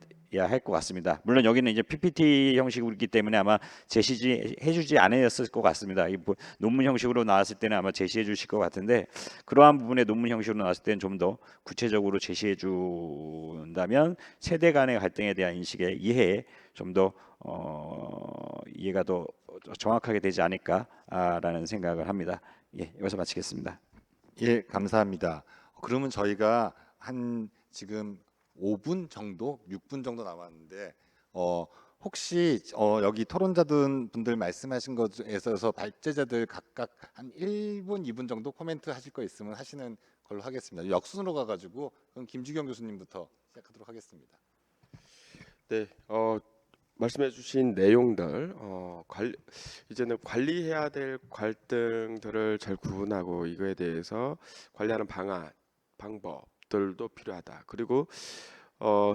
할 것 같습니다. 물론 여기는 이제 PPT 형식이기 때문에 아마 제시해주지 않았을 것 같습니다. 이 논문 형식으로 나왔을 때는 아마 제시해 주실 것 같은데, 그러한 부분에 논문 형식으로 나왔을 때는 좀 더 구체적으로 제시해 준다면 세대 간의 갈등에 대한 이해에 좀 더 이해가 더 정확하게 되지 않을까라는 생각을 합니다. 예, 여기서 마치겠습니다. 예, 감사합니다. 그러면 저희가 한 지금 5분 정도, 6분 정도 남았는데 혹시 여기 토론자분들 말씀하신 것에서 발제자들 각각 한 1분, 2분 정도 코멘트 하실 거 있으면 하시는 걸로 하겠습니다. 역순으로 가가지고 그럼 김주경 교수님부터 시작하도록 하겠습니다. 네, 말씀해주신 내용들 이제는 관리해야 될 갈등들을 잘 구분하고 이거에 대해서 관리하는 방법들도 필요하다. 그리고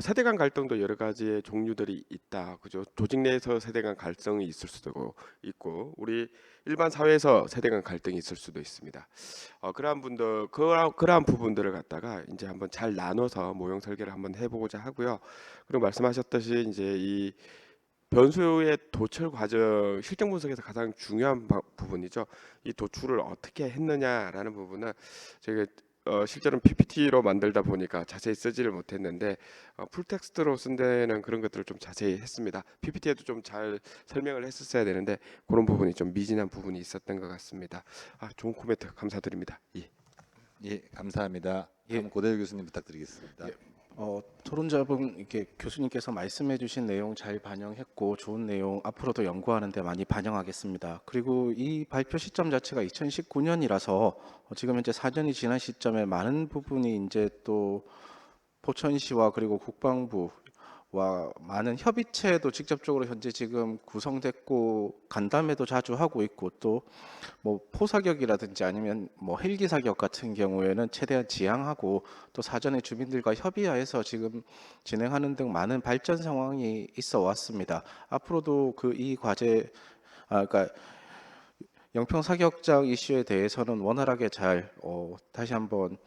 세대 간 갈등도 여러 가지의 종류들이 있다. 그죠? 조직 내에서 세대 간 갈등이 있을 수도 있고 우리 일반 사회에서 세대 간 갈등이 있을 수도 있습니다. 그러한 부분들을 갖다가 이제 한번 잘 나눠서 모형 설계를 한번 해보고자 하고요. 그리고 말씀하셨듯이 이제 이 변수의 도출 과정 실정 분석에서 가장 중요한 부분이죠. 이 도출을 어떻게 했느냐라는 부분은 제가 실제로는 PPT로 만들다 보니까 자세히 쓰지를 못했는데 풀텍스트로 쓴 데는 그런 것들을 좀 자세히 했습니다. PPT에도 좀 잘 설명을 했었어야 되는데 그런 부분이 좀 미진한 부분이 있었던 것 같습니다. 좋은 코멘트 감사드립니다. 예. 예, 감사합니다. 다음 고대일 교수님 부탁드리겠습니다. 토론자분 이렇게 교수님께서 말씀해주신 내용 잘 반영했고 좋은 내용 앞으로도 연구하는데 많이 반영하겠습니다. 그리고 이 발표 시점 자체가 2019년이라서 지금 현재 4년이 지난 시점에 많은 부분이 이제 또 포천시와 그리고 국방부와 많은 협의체도 직접적으로 현재 지금 구성됐고 간담회도 자주 하고 있고 또 뭐 포사격이라든지 아니면 뭐 헬기 사격 같은 경우에는 최대한 지양하고 또 사전에 주민들과 협의하여서 지금 진행하는 등 많은 발전 상황이 있어 왔습니다. 앞으로도 이 과제 그러니까 영평 사격장 이슈에 대해서는 원활하게 잘 다시 한번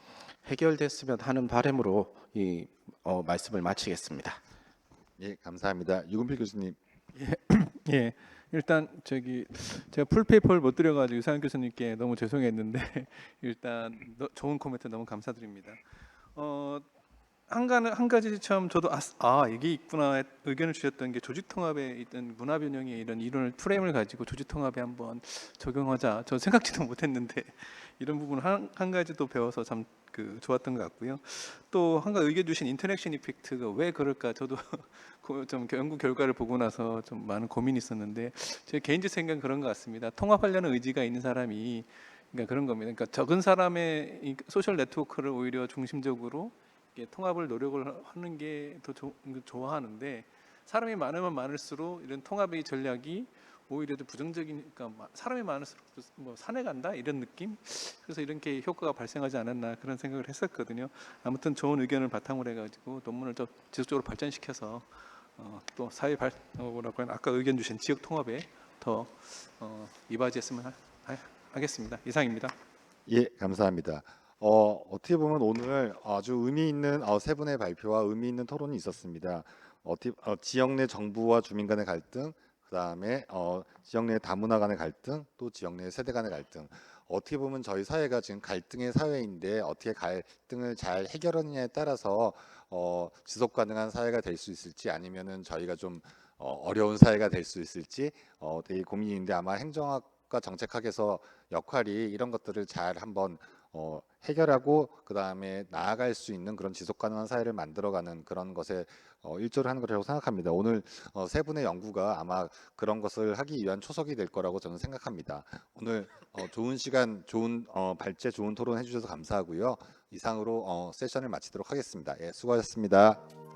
해결됐으면 하는 바람으로 말씀을 마치겠습니다. 예, 감사합니다. 유근필 교수님. 예, 일단 제가 풀페이퍼를 못 드려가지고 유상현 교수님께 너무 죄송했는데 일단 좋은 코멘트 너무 감사드립니다. 한 가지 참 저도 이게 있구나 의견을 주셨던 게 조직통합에 있던 문화변형의 이런 이론을 프레임을 가지고 조직통합에 한번 적용하자. 저 생각지도 못했는데 이런 부분 한 가지 또 배워서 참 좋았던 것 같고요. 또 한 가지 의견 주신 인터랙션 이펙트가 왜 그럴까 저도 좀 연구 결과를 보고 나서 좀 많은 고민이 있었는데 제 개인적 생각은 그런 것 같습니다. 통합하려는 의지가 있는 사람이 그러니까 그런 겁니다. 그러니까 적은 사람의 이 소셜 네트워크를 오히려 중심적으로 이렇게 통합을 노력을 하는 게 더 좋아하는데 사람이 많으면 많을수록 이런 통합의 전략이 오히려 더 부정적이니까 사람이 많을수록 뭐 산에 간다 이런 느낌. 그래서 이렇게 효과가 발생하지 않았나 그런 생각을 했었거든요. 아무튼 좋은 의견을 바탕으로 해가지고 논문을 좀 지속적으로 발전시켜서 또 사회 뭐라고 하나 아까 의견 주신 지역 통합에 더 이바지했으면 하겠습니다. 이상입니다. 예, 감사합니다. 어떻게 보면 오늘 아주 의미 있는 세 분의 발표와 의미 있는 토론이 있었습니다. 지역 내 정부와 주민 간의 갈등, 그다음에 지역 내 다문화 간의 갈등, 또 지역 내 세대 간의 갈등. 어떻게 보면 저희 사회가 지금 갈등의 사회인데 어떻게 갈등을 잘 해결하느냐에 따라서 지속 가능한 사회가 될 수 있을지 아니면은 저희가 좀 어려운 사회가 될 수 있을지 되게 고민인데 아마 행정학과 정책학에서 역할이 이런 것들을 잘 한번 해결하고 그 다음에 나아갈 수 있는 그런 지속 가능한 사회를 만들어가는 그런 것에 일조를 하는 것이라고 생각합니다. 오늘 세 분의 연구가 아마 그런 것을 하기 위한 초석이 될 거라고 저는 생각합니다. 오늘 좋은 시간, 좋은 발제, 좋은 토론 해주셔서 감사하고요. 이상으로 세션을 마치도록 하겠습니다. 예, 수고하셨습니다.